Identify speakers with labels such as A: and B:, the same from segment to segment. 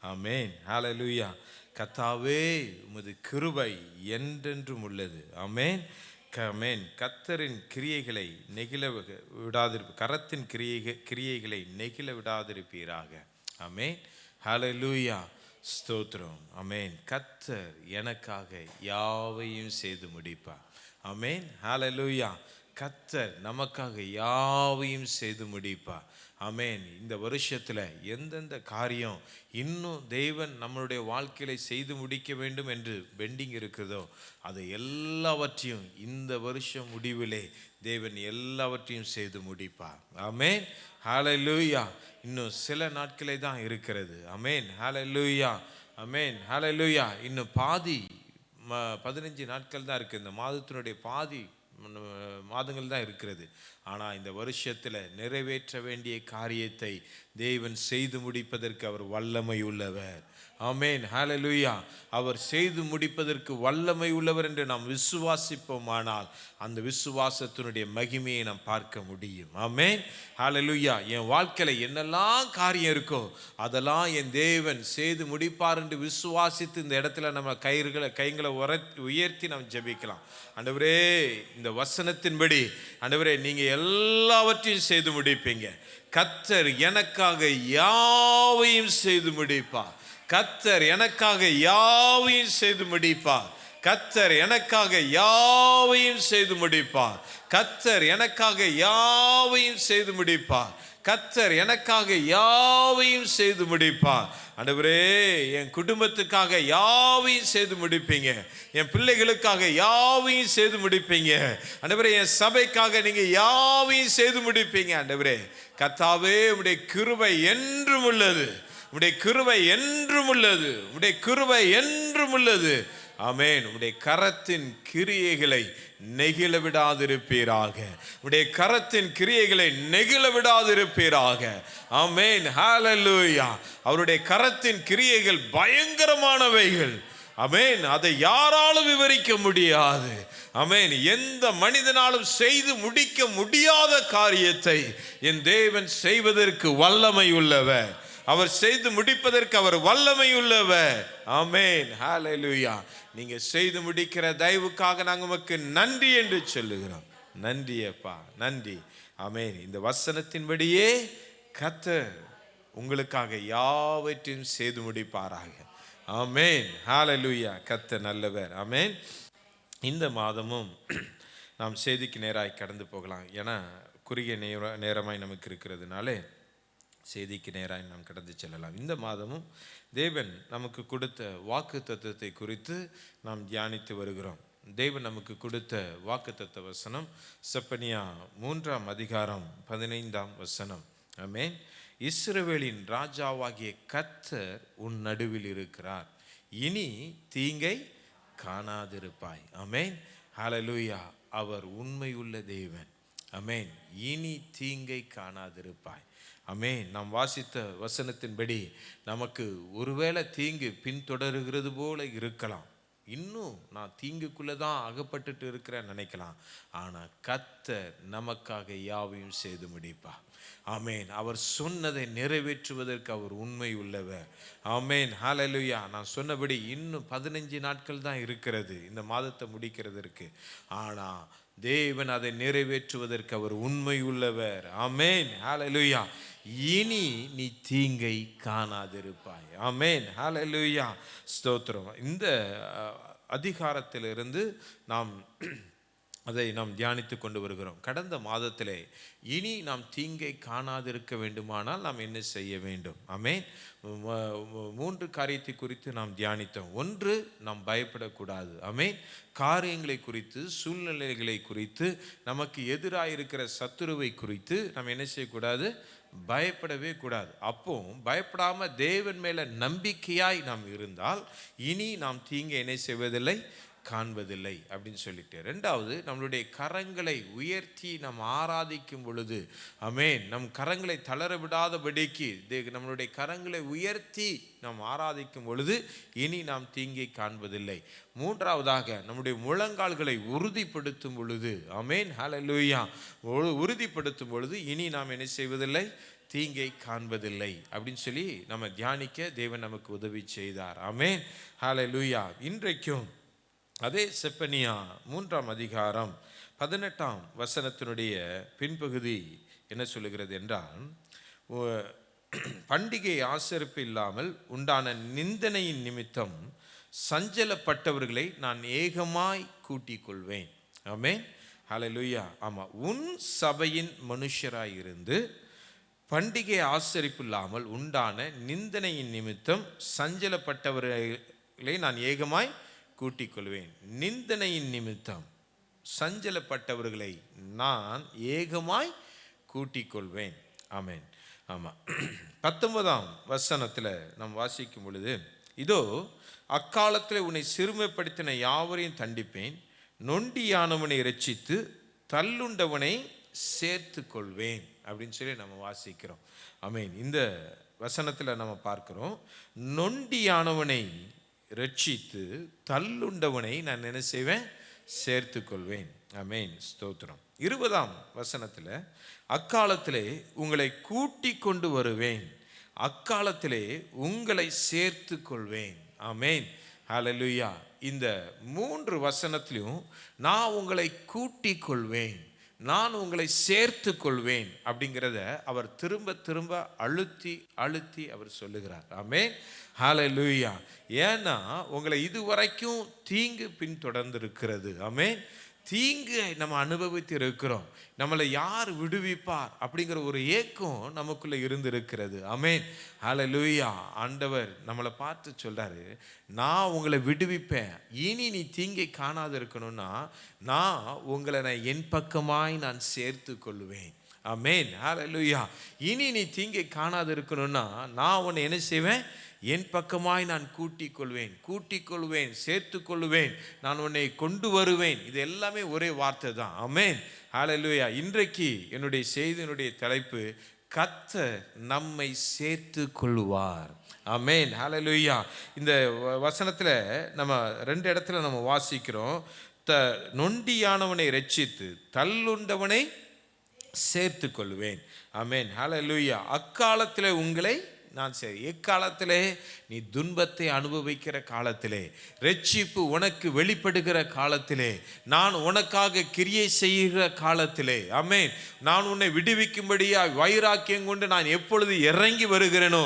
A: ஆமென். ஹalleluya. கர்த்தாவே உமது கிருபை என்றென்றும் உள்ளது. ஆமென். ஆமென். கர்த்தரின் கிரியைகளை நெகிழ கரத்தின் கிரியைகளை நெகிழ விடாதிருப்பீராக. ஆமென். ஹalleluya. ஸ்தோத்திரம். ஆமென். கர்த்தர் எனக்காக யாவையும் செய்து முடிப்பார். ஆமென். ஹalleluya. கர்த்தர் நமக்காக யாவையும் செய்து முடிப்பார். ஆமென். இந்த வருஷத்தில் எந்தெந்த காரியம் இன்னும் தேவன் நம்மளுடைய வாழ்க்கையில செய்து முடிக்க வேண்டும் என்று பெண்டிங் இருக்கிறதோ அதை எல்லாவற்றையும் இந்த வருஷம் முடிவிலே தேவன் எல்லாவற்றையும் செய்து முடிப்பார். ஆமென். ஹalleluya. இன்னும் சில நாட்களே தான் இருக்கிறது. ஆமென். ஹalleluya. ஆமென். ஹalleluya. இன்னும் பாதி 15 நாட்கள் தான் இருக்குது. இந்த மாதத்தினுடைய பாதி மாதங்கள் தான் இருக்கிறது. ஆனால் இந்த வருஷத்தில் நிறைவேற்ற வேண்டிய காரியத்தை தேவன் செய்து முடிப்பதற்கு அவர் வல்லமை உள்ளவர். ஆமென். ஹalleluya. அவர் செய்து முடிப்பதற்கு வல்லமை உள்ளவர் என்று நாம் விசுவாசிப்போமானால் அந்த விசுவாசத்தினுடைய மகிமையை நாம் பார்க்க முடியும். ஆமென். ஹalleluya. என் வாழ்க்கையில் என்னெல்லாம் காரியம் இருக்கோ அதெல்லாம் என் தேவன் செய்து முடிப்பார் என்று விசுவாசித்து இந்த இடத்துல நம்ம கைகளை உயர்த்தி நாம் ஜெபிக்கலாம். ஆண்டவரே, இந்த வசனத்தின்படி ஆண்டவரே நீங்க எல்லாவற்றையும் செய்து முடிப்பீங்க. கர்த்தர் எனக்காக யாவையும் செய்து முடிப்பார். கர்த்தர் எனக்காக யாவையும் செய்து முடிப்பார். கர்த்தர் எனக்காக யாவையும் செய்து முடிப்பார். கர்த்தர் எனக்காக யாவையும் செய்து முடிப்பார். கர்த்தர் எனக்காக யாவையும் செய்து முடிப்பார். ஆண்டவரே, என் குடும்பத்துக்காக யாவையும் செய்து முடிப்பீங்க. என் பிள்ளைகளுக்காக யாவையும் செய்து முடிப்பீங்க. ஆண்டவரே, என் சபைக்காக நீங்க யாவையும் செய்து முடிப்பீங்க. ஆண்டவரே கர்த்தாவே, உம்முடைய கிருபை என்றும் உள்ளது. உம்முடைய கிருபை என்றும் உள்ளது. உம்முடைய கிருபை என்றும் உள்ளது. ஆமென். உம்முடைய கரத்தின் கிரியைகளை நெகிழ விடாதிருப்பீராக. உம்முடைய கரத்தின் கிரியைகளை நெகிழ விடாதிருப்பீராக. ஆமென். ஹalleluya. அவருடைய கரத்தின் கிரியைகள் பயங்கரமானவைகள். ஆமென். அதை யாராலும் விவரிக்க முடியாது. ஆமென். எந்த மனிதனாலும் செய்து முடிக்க முடியாத காரியத்தை என் தேவன் செய்வதற்கு வல்லமை உள்ளவர். அவர் செய்து முடிப்பதற்கு அவர் வல்லமை உள்ளவர். ஆமென். ஹalleluya. நீங்க செய்து முடிக்கிற தயவுக்காக நாங்கள் உமக்கு நன்றி என்று சொல்லுகிறோம். நன்றி அப்பா, நன்றி. ஆமென். இந்த வசனத்தின்படியே கர்த்தர் உங்களுக்காக யாவற்றையும் செய்து முடிப்பாராக. ஆமென். ஹalleluya. கர்த்தர் நல்லவர். ஆமென். இந்த மாதமும் நாம் செய்திக்கு நேராய் கடந்து போகலாம். ஏன்னா குறுகிய நேரமாய் நமக்கு இருக்கிறதுனாலே செய்திக்கு நேராக நாம் கடந்து செல்லலாம். இந்த மாதமும் தேவன் நமக்கு கொடுத்த வாக்கு தத்துவத்தை குறித்து நாம் தியானித்து வருகிறோம். தேவன் நமக்கு கொடுத்த வாக்கு தத்துவ வசனம் செப்பனியா 3ஆம் அதிகாரம் 15ஆம் வசனம். ஆமென். இஸ்ரவேலின் ராஜாவாகிய கர்த்தர் உன் நடுவில் இருக்கிறார், இனி தீங்கை காணாதிருப்பாய். ஆமென். ஹalleluya. அவர் உண்மையுள்ள தேவன். ஆமென். இனி தீங்கை காணாதிருப்பாய். ஆமென். நாம் வாசித்த வசனத்தின்படி நமக்கு ஒருவேளை தீங்கு பின்தொடருகிறது போல இருக்கலாம். இன்னும் நான் தீங்குக்குள்ளே தான் அகப்பட்டுட்டு இருக்கிறேன் நினைக்கலாம். ஆனால் கர்த்தர் நமக்காக யாவையும் செய்து முடிப்பார். ஆமென். அவர் சொன்னதை நிறைவேற்றுவதற்கு அவர் உண்மை உள்ளவர். ஆமென். ஹalleluya. நான் சொன்னபடி இன்னும் 15 நாட்கள் தான் இருக்கிறது இந்த மாதத்தை முடிக்கிறதற்கு. ஆனால் தேவன் அதை நிறைவேற்றுவதற்கு அவர் உண்மை உள்ளவர். ஆமென். ஹalleluya. இனி நீ தீங்கை காணாதிருப்பாய். ஆமென். ஹalleluya. ஸ்தோத்திரம். இந்த அதிகாரத்திலிருந்து நாம் தியானித்து கொண்டு வருகிறோம். கடந்த மாதத்திலே இனி நாம் தீங்கை காணாதிருக்க வேண்டுமானால் நாம் என்ன செய்ய வேண்டும்? ஆமென். 3 காரியத்தை குறித்து நாம் தியானித்தோம். 1, நாம் பயப்படக்கூடாது. ஆமென். காரியங்களை குறித்து, சூழ்நிலைகளை குறித்து, நமக்கு எதிராக இருக்கிற சத்துருவை குறித்து நாம் என்ன செய்யக்கூடாது? பயப்படவே கூடாது. அப்போ பயப்படாம தேவன் மேல நம்பிக்கையாய் நாம் இருந்தால் இனி நாம் தீங்கை என்ன செய்வதில்லை, காண்பதில்லை அப்படின்னு சொல்லிட்டு. 2வது, நம்மளுடைய கரங்களை உயர்த்தி நாம் ஆராதிக்கும் பொழுது, ஆமென், நம் கரங்களை தளர விடாதபடிக்கு நம்மளுடைய கரங்களை உயர்த்தி நாம் ஆராதிக்கும் பொழுது இனி நாம் தீங்கை காண்பதில்லை. 3வதாக, நம்முடைய முழங்கால்களை உறுதிப்படுத்தும் பொழுது, ஆமென், ஹalleluya, உறுதிப்படுத்தும் பொழுது இனி நாம் என்ன செய்வதில்லை, தீங்கை காண்பதில்லை அப்படின்னு சொல்லி நம்ம தியானிக்க தேவன் நமக்கு உதவி செய்தார். ஆமென், ஹல்லேலூயா. இன்றைக்கும் அதே செப்பனியா 3ஆம் அதிகாரம் 18ஆம் வசனத்தினுடைய பின்பகுதி என்ன சொல்லுகிறது என்றால், பண்டிகை ஆசரிப்பு இல்லாமல் உண்டான நிந்தனையின் நிமித்தம் சஞ்சலப்பட்டவர்களை நான் ஏகமாய் கூட்டிக் கொள்வேன். ஆமென், ஹல்லேலூயா. ஆமாம், உன் சபையின் மனுஷராயிருந்து பண்டிகை ஆசரிப்பு இல்லாமல் உண்டான நிந்தனையின் நிமித்தம் சஞ்சலப்பட்டவர்களை நான் ஏகமாய் கூட்டிக் கொள்வேன். நிந்தனையின் நிமித்தம் சஞ்சலப்பட்டவர்களை நான் ஏகமாய் கூட்டிக் கொள்வேன். ஆமென். ஆமாம், 19ஆம் வசனத்தில் நாம் வாசிக்கும் பொழுது, இதோ அக்காலத்தில் உன்னை சிறுமைப்படுத்தின யாவரையும் தண்டிப்பேன், நொண்டியானவனை இரட்சித்து தள்ளுண்டவனை சேர்த்து கொள்வேன் அப்படின்னு சொல்லி நம்ம வாசிக்கிறோம். ஆமென். இந்த வசனத்தில் நம்ம பார்க்கிறோம், நொண்டியானவனை ரட்சித்து தள்ளுண்டவனை நான் என்ன செய்வேன், சேர்த்து கொள்வேன். ஆமென், ஸ்தோத்திரம். 20ஆம் வசனத்தில், அக்காலத்திலே உங்களை கூட்டி கொண்டு வருவேன், அக்காலத்திலே உங்களை சேர்த்து கொள்வேன். ஆமென், ஹல்லேலூயா. இந்த 3 வசனத்திலும் நான் உங்களை கூட்டி கொள்வேன், நான் உங்களை சேர்த்து கொள்வேன் அப்படிங்கிறத அவர் திரும்ப திரும்ப அழுத்தி அழுத்தி அவர் சொல்லுகிறார். ஆமென், ஹல்லேலூயா. ஏன்னா உங்களை இதுவரைக்கும் தீங்கு பின்தொடர்ந்து இருக்கிறது. ஆமென், தீங்கு நம்ம அனுபவித்து இருக்கிறோம். நம்மளை யார் விடுவிப்பார் அப்படிங்கிற ஒரு ஏக்கம் நமக்குள்ள இருந்திருக்கிறது. ஆமென், ஹல்லேலூயா. ஆண்டவர் நம்மளை பார்த்து சொல்றாரு, நான் உங்களை விடுவிப்பேன், இனி நீ தீங்கை காணாது இருக்கணும்னா நான் உங்களை என் பக்கமாய் நான் சேர்த்து கொள்வேன். ஆமென், ஹல்லேலூயா. இனி நீ தீங்கை காணாது இருக்கணும்னா நான் உன்னை என்ன செய்வேன், என் பக்கமாய் நான் கூட்டிக் கொள்வேன், சேர்த்து கொள்வேன், நான் உன்னை கொண்டு வருவேன். இது எல்லாமே ஒரே வார்த்தை தான். ஆமென், ஹல்லேலூயா. இன்றைக்கு என்னுடைய செய்தியினுடைய தலைப்பு, கர்த்தர் நம்மை சேர்த்து கொள்வார். ஆமென், ஹல்லேலூயா. இந்த வசனத்தில் நம்ம 2 இடத்துல நம்ம வாசிக்கிறோம், நொண்டியானவனை ரட்சித்து தள்ளுண்டவனை சேர்த்து கொள்வேன். ஆமென், ஹல்லேலூயா. அக்காலத்தில் உங்களை நான் சரி, எக்காலத்திலே நீ துன்பத்தை அனுபவிக்கிற காலத்திலே, ரட்சிப்பு உனக்கு வெளிப்படுகிற காலத்திலே, நான் உனக்காக கிரியை செய்கிற காலத்திலே, ஆமென், நான் உன்னை விடுவிக்கும்படியா வைராக்கியம் கொண்டு நான் எப்பொழுது இறங்கி வருகிறேனோ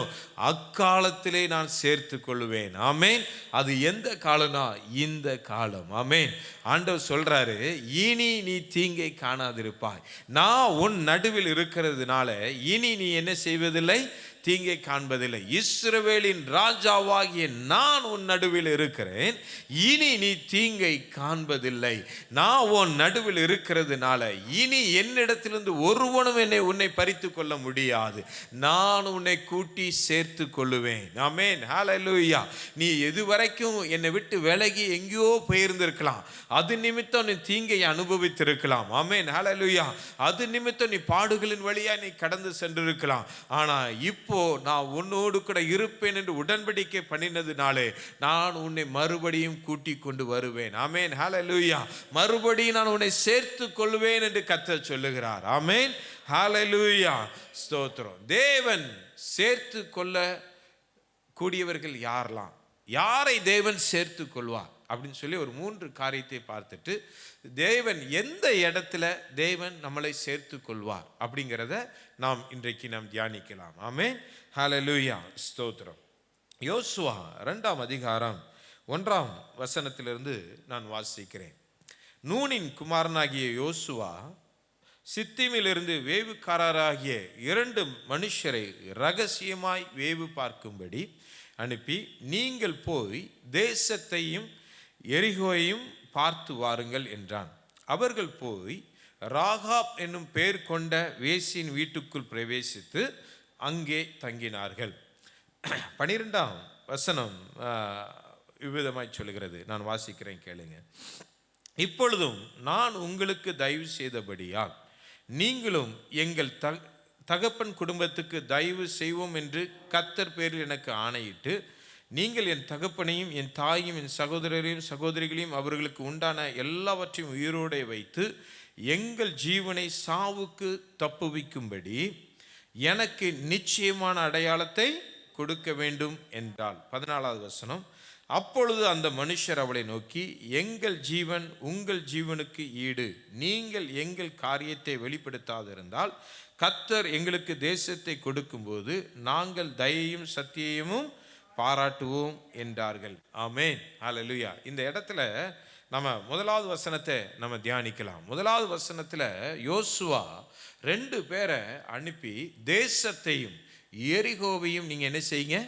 A: அக்காலத்திலே நான் சேர்த்து கொள்வேன். ஆமென். அது எந்த காலம்னா இந்த காலம். ஆமென். ஆண்டவர் சொல்றாரு, இனி நீ தீங்கை காணாதிருப்பாய், நான் உன் நடுவில் இருக்கிறதுனால இனி நீ என்ன செய்வதில்லை, தீங்கை காண்பதில்லை. இஸ்ரவேலின் ராஜாவாகிய நான் உன் நடுவில் இருக்கிறேன், இனி நீ தீங்கை காண்பதில்லை. நான் உன் நடுவில் இருக்கிறதுனால இனி என்னிடத்திலிருந்து ஒருவனும் உன்னை பறித்து கொள்ள முடியாது. நான் உன்னை கூட்டி சேர்த்து கொள்ளுவேன். ஆமென், ஹல்லேலூயா. நீ எதுவரைக்கும் என்னை விட்டு விலகி எங்கேயோ போயிருந்திருக்கலாம், அது நிமித்தம் நீ தீங்கை அனுபவித்திருக்கலாம். ஆமென், ஹல்லேலூயா. அது நிமித்தம் நீ பாடுகளின் வழியா நீ கடந்து சென்றிருக்கலாம். ஆனா இப்போ நான் உன்னோடு கூட இருப்பேன் என்று உடன்படிக்கை பண்ணினதுனாலே நான் உன்னை மறுபடியும் கூட்டிக் கொண்டு வருவேன். ஆமென், ஹல்லேலூயா. மறுபடியும் நான் உன்னை சேர்த்து கொள்வேன் என்று கர்த்தர் சொல்லுகிறார். ஆமென், ஹல்லேலூயா, ஸ்தோத்திரம். தேவன் சேர்த்து கொள்ள கூடியவர்கள் யாரெல்லாம், யாரை தேவன் சேர்த்து கொள்வார் அப்படின்னு சொல்லி ஒரு 3 காரியத்தை பார்த்துட்டு, தேவன் எந்த இடத்துல தேவன் நம்மளை சேர்த்து கொள்வார் அப்படிங்கிறத நாம் இன்றைக்கு நாம் தியானிக்கலாம். ஆமென், ஹல்லேலூயா, ஸ்தோத்திரம். யோசுவா 2ஆம் அதிகாரம் 1ஆம் வசனத்திலிருந்து நான் வாசிக்கிறேன். நூனின் குமாரனாகிய யோசுவா சித்திமிலிருந்து வேவுக்காரராகிய 2 மனுஷரை இரகசியமாய் வேவு பார்க்கும்படி அனுப்பி, நீங்கள் போய் தேசத்தையும் எரிகோயையும் பார்த்து வாருங்கள் என்றான். அவர்கள் போய் ராகாப் என்னும் பெயர் கொண்ட வேசியின் வீட்டுக்குள் பிரவேசித்து அங்கே தங்கினார்கள். 12ஆம் வசனம் இவ்விதமாய் சொல்லுகிறது, நான் வாசிக்கிறேன், கேளுங்க. இப்பொழுதும் நான் உங்களுக்கு தயவு செய்தபடியால் நீங்களும் எங்கள் தகப்பன் குடும்பத்துக்கு தயவு செய்வோம் என்று கர்த்தர் பேரில் எனக்கு ஆணையிட்டு, நீங்கள் என் தகப்பனையும் என் தாயையும் என் சகோதரரையும் சகோதரிகளையும் அவர்களுக்கு உண்டான எல்லாவற்றையும் உயிரோடு வைத்து எங்கள் ஜீவனை சாவுக்கு தப்புவிக்கும்படி எனக்கு நிச்சயமான அடையாளத்தை கொடுக்க வேண்டும் என்றாள். 14வது வசனம். அப்பொழுது அந்த மனுஷர் அவளை நோக்கி, எங்கள் ஜீவன் உங்கள் ஜீவனுக்கு ஈடு, நீங்கள் எங்கள் காரியத்தை வெளிப்படுத்தாதிருந்தால் கர்த்தர் எங்களுக்கு தேசத்தை கொடுக்கும்போது நாங்கள் தயையும் சத்தியமும் பாராட்டுவோம் என்றார்கள். ஆமென், ஹல்லேலூயா. இந்த இடத்துல நம்ம முதலாவது வசனத்தை நம்ம தியானிக்கலாம். முதலாவது வசனத்தில் யோசுவா 2 பேரை அனுப்பி தேசத்தையும் எரிகோவையும் நீங்கள் என்ன செய்யுங்க,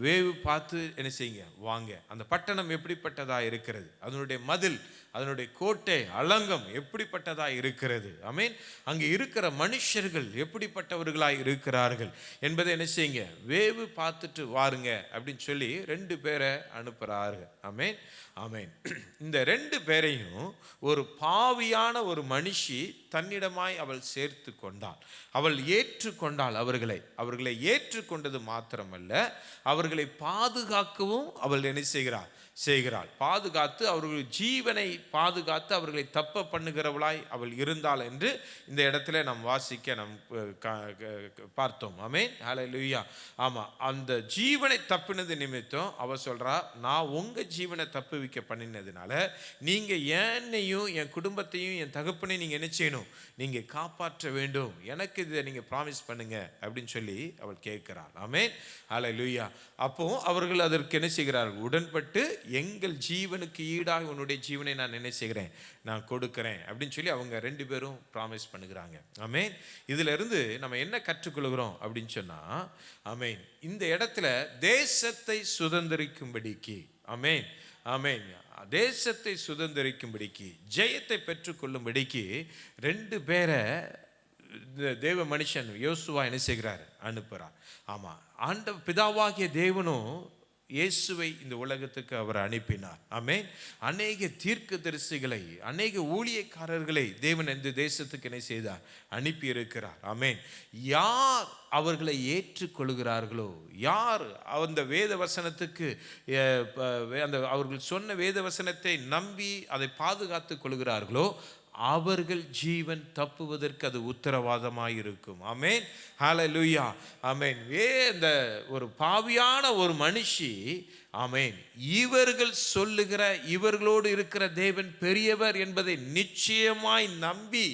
A: வேவு பார்த்து என்ன செய்யுங்க, வாங்க. அந்த பட்டணம் எப்படிப்பட்டதா இருக்கிறது, அதனுடைய மதில், அதனுடைய கோட்டை அலங்கம் எப்படிப்பட்டதா இருக்கிறது, ஆமென், அங்கே இருக்கிற மனுஷர்கள் எப்படிப்பட்டவர்களாய் இருக்கிறார்கள் என்பதை என்ன செய்யுங்க, வேவு பார்த்துட்டு வாருங்க அப்படின்னு சொல்லி 2 பேரை அனுப்புகிறார்கள். ஆமென், ஆமென். இந்த 2 பேரையும் ஒரு பாவியான ஒரு மனுஷி தன்னிடமாய் அவள் சேர்த்து கொண்டாள். அவள் ஏற்றுக்கொண்டாள். அவர்களை ஏற்றுக்கொண்டது மாத்திரமல்ல, அவர்களை பாதுகாக்கவும் அவள் என்ன செய்கிறாள். பாதுகாத்து அவர்கள் ஜீவனை பாதுகாத்து அவர்களை தப்ப பண்ணுகிறவளாய் அவள் இருந்தாள் என்று இந்த இடத்துல நாம் வாசிக்க நாம் பார்த்தோம். ஆமென், ஹல்லேலூயா. ஆமாம், அந்த ஜீவனை தப்பினது நிமித்தம் அவள் சொல்றா, நான் உங்க ஜீவனை தப்புவிக்க பண்ணினதுனால நீங்க என்னையும் என் குடும்பத்தையும் என் தகப்பனையும் நீங்க என்ன செய்யணும், நீங்க காப்பாற்ற வேண்டும், எனக்கு இதை நீங்க ப்ராமிஸ் பண்ணுங்க அப்படின்னு சொல்லி அவள் கேட்கிறாள். ஆமென், ஹல்லேலூயா. அப்போ அவர்கள் அதற்கு என்ன செய்கிறார்கள், உடன்பட்டு எங்கள் ஜீவனுக்கு ஈடாக உன்னுடைய ஜீவனை நான் என்ன செய்கிறேன், நான் கொடுக்கிறேன் அப்படின்னு சொல்லி அவங்க 2 பேரும் ப்ராமிஸ் பண்ணுகிறாங்க. ஆமென். இதுல இருந்து நம்ம என்ன கற்றுக்கொள்கிறோம் அப்படின்னு சொன்னா, ஆமென், இந்த இடத்துல தேசத்தை சுதந்திரிக்கும்படிக்கு, ஆமென், ஆமென், தேசத்தை சுதந்திரிக்கும்படிக்கு, ஜெயத்தை பெற்றுக்கொள்ளும்படிக்கு 2 பேரை தேவ மனுஷன் யோசுவா என்ன செய்கிறார், அனுப்புகிறார். ஆமாம், பிதாவாகிய தேவனும் இயேசுவை இந்த உலகத்துக்கு அவர் அனுப்பினார். ஆமென். அநேக தீர்க்கதரிசிகளை, அநேக ஊழியக்காரர்களை தேவன் இந்த தேசத்துக்கு என்ன செய்தார், அனுப்பி இருக்கிறார். ஆமென். யார் அவர்களை ஏற்றுக்கொள்கிறார்களோ, யார் அந்த வேத வசனத்துக்கு அந்த அவர்கள் சொன்ன வேத வசனத்தை நம்பி அதை பாதுகாத்து கொள்கிறார்களோ அவர்கள் ஜீவன் தப்புவதற்கு அது உத்தரவாதமாக இருக்கும். ஆமென், ஹல்லேலூயா. ஆமென். இந்த ஒரு பாவியான ஒரு மனுஷி, ஆமென், இவர்கள் சொல்லுகிற, இவர்களோடு இருக்கிற தேவன் பெரியவர் என்பதை நிச்சயமாய் நம்பி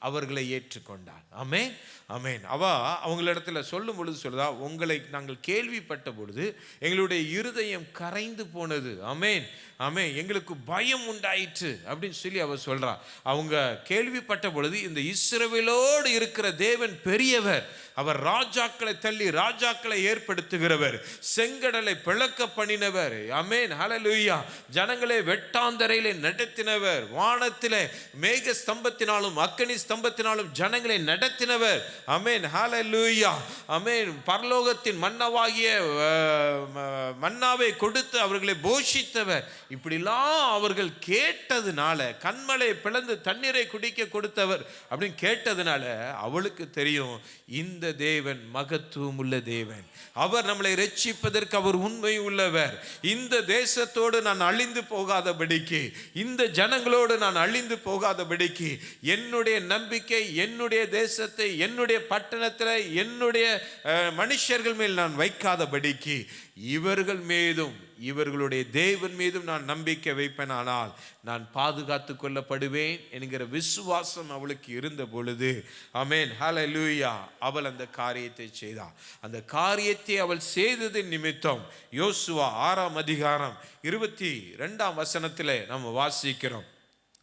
A: அவர்களை ஏற்றுக்கொண்டார். ஆமென், ஆமென். அவங்களிடத்துல சொல்லும் பொழுது சொல்லுதா, உங்களை நாங்கள் கேள்விப்பட்ட பொழுது எங்களுடைய இருதயம் கரைந்து போனது. ஆமென், ஆமென், எங்களுக்கு பயம் உண்டாயிற்று அப்படின்னு சொல்லி அவர் சொல்றா. அவங்க கேள்விப்பட்ட பொழுது இந்த இஸ்ரவேலோடு இருக்கிற தேவன் பெரியவர், அவர் ராஜாக்களை தள்ளி ராஜாக்களை ஏற்படுத்துகிறவர், செங்கடலை பிளக்க பண்ணினவர், ஆமென், ஹல்லேலூயா, ஜனங்களை வெட்டாந்தரையிலே நடத்தினவர், வானத்திலே மேக ஸ்தம்பத்தினாலும் அக்கினி ஸ்தம்பத்தினாலும் ஜனங்களை நடத்தினவர், ஆமென், ஹல்லேலூயா, ஆமென், பரலோகத்தின் மன்னாவாகிய மன்னாவை கொடுத்து அவர்களை போஷித்தவர். இப்படிலாம் அவர்கள் கேட்டதுனால, கண்மலை பிளந்து தண்ணீரை குடிக்க கொடுத்தவர் அப்படின்னு கேட்டதுனால அவளுக்கு தெரியும், இந்த தேவன் மகத்துவம் உள்ள தேவன், அவர் நம்மளை ரட்சிப்பதற்கு அவர் உண்மை உள்ளவர். இந்த தேசத்தோடு நான் அழிந்து போகாதபடிக்கு, இந்த ஜனங்களோடு நான் அழிந்து போகாதபடிக்கு, என்னுடைய நம்பிக்கை என்னுடைய தேசத்தை, என்னுடைய பட்டணத்தில், என்னுடைய மனுஷர்கள் மேல் நான் வைக்காதபடிக்கு இவர்கள் மீதும் இவர்களுடைய தேவன் மீதும் நான் நம்பிக்கை வைப்பேனானால் நான் பாதுகாத்து கொள்ளப்படுவேன் என்கிற விசுவாசம் அவளுக்கு இருந்த பொழுது, ஆமென், ஹல்லேலூயா, அவள் அந்த காரியத்தை செய்தாள். அந்த காரியத்தை அவள் செய்ததின் நிமித்தம் யோசுவா 6ஆம் அதிகாரம் 22ஆம் வசனத்திலே நம்ம வாசிக்கிறோம்.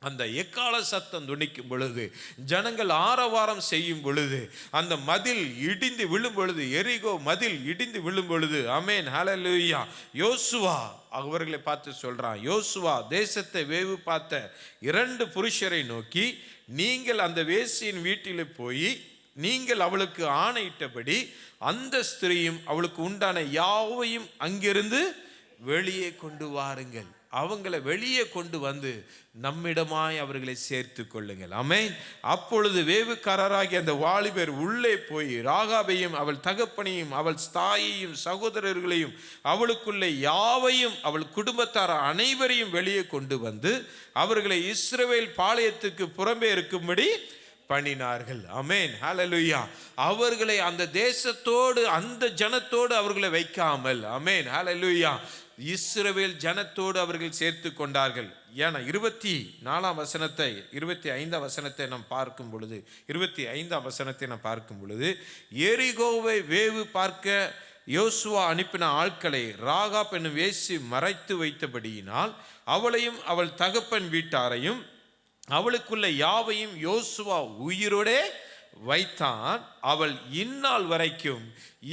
A: அந்த எக்கால சத்தம் துணிக்கும் பொழுது, ஜனங்கள் ஆரவாரம் செய்யும் பொழுது, அந்த மதில் இடிந்து விழும் பொழுது, எரிகோ மதில் இடிந்து விழும் பொழுது, ஆமென், ஹல்லேலூயா, யோசுவா அவர்களை பார்த்து சொல்றான். யோசுவா தேசத்தை வேவு பார்த்த 2 புருஷரை நோக்கி, நீங்கள் அந்த வேசியின் வீட்டில் போய் நீங்கள் அவளுக்கு ஆணையிட்டபடி அந்த ஸ்திரீயும் அவளுக்கு உண்டான யாவையும் அங்கிருந்து வெளியே கொண்டு வாருங்கள். அவங்களை வெளியே கொண்டு வந்து நம்மிடமாய் அவர்களை சேர்த்து கொள்ளுங்கள். ஆமென். அப்பொழுது வேவுக்காரராகி அந்த வாலிபர் உள்ளே போய் ராகாபையும் அவள் தகப்பனையும் அவள் தாயையும் சகோதரர்களையும் அவளுக்குள்ளே யாவையும் அவள் குடும்பத்தார் அனைவரையும் வெளியே கொண்டு வந்து அவர்களை இஸ்ரவேல் பாளையத்துக்கு புறம்பே இருக்கும்படி பண்ணினார்கள். ஆமென், ஹல்லேலூயா. அவர்களை அந்த தேசத்தோடு அந்த ஜனத்தோடு அவர்களை வைக்காமல், ஆமென், ஹல்லேலூயா, இஸ்ரவேல் ஜனத்தோடு அவர்கள் சேர்த்து கொண்டார்கள். ஏன்னா 24ஆம் வசனத்தை 25ஆம் வசனத்தை நாம் பார்க்கும் பொழுது 25ஆம் வசனத்தை நாம் பார்க்கும் பொழுது, எரிகோவை வேவு பார்க்க யோசுவா அனுப்பின ஆட்களை ராகாப் என்னும் வேசி மறைத்து வைத்தபடியினால் அவளையும் அவள் தகப்பன் வீட்டாரையும் அவளுக்குள்ள யாவையும் யோசுவா உயிரோடே வைத்தான். அவள் இந்நாள் வரைக்கும்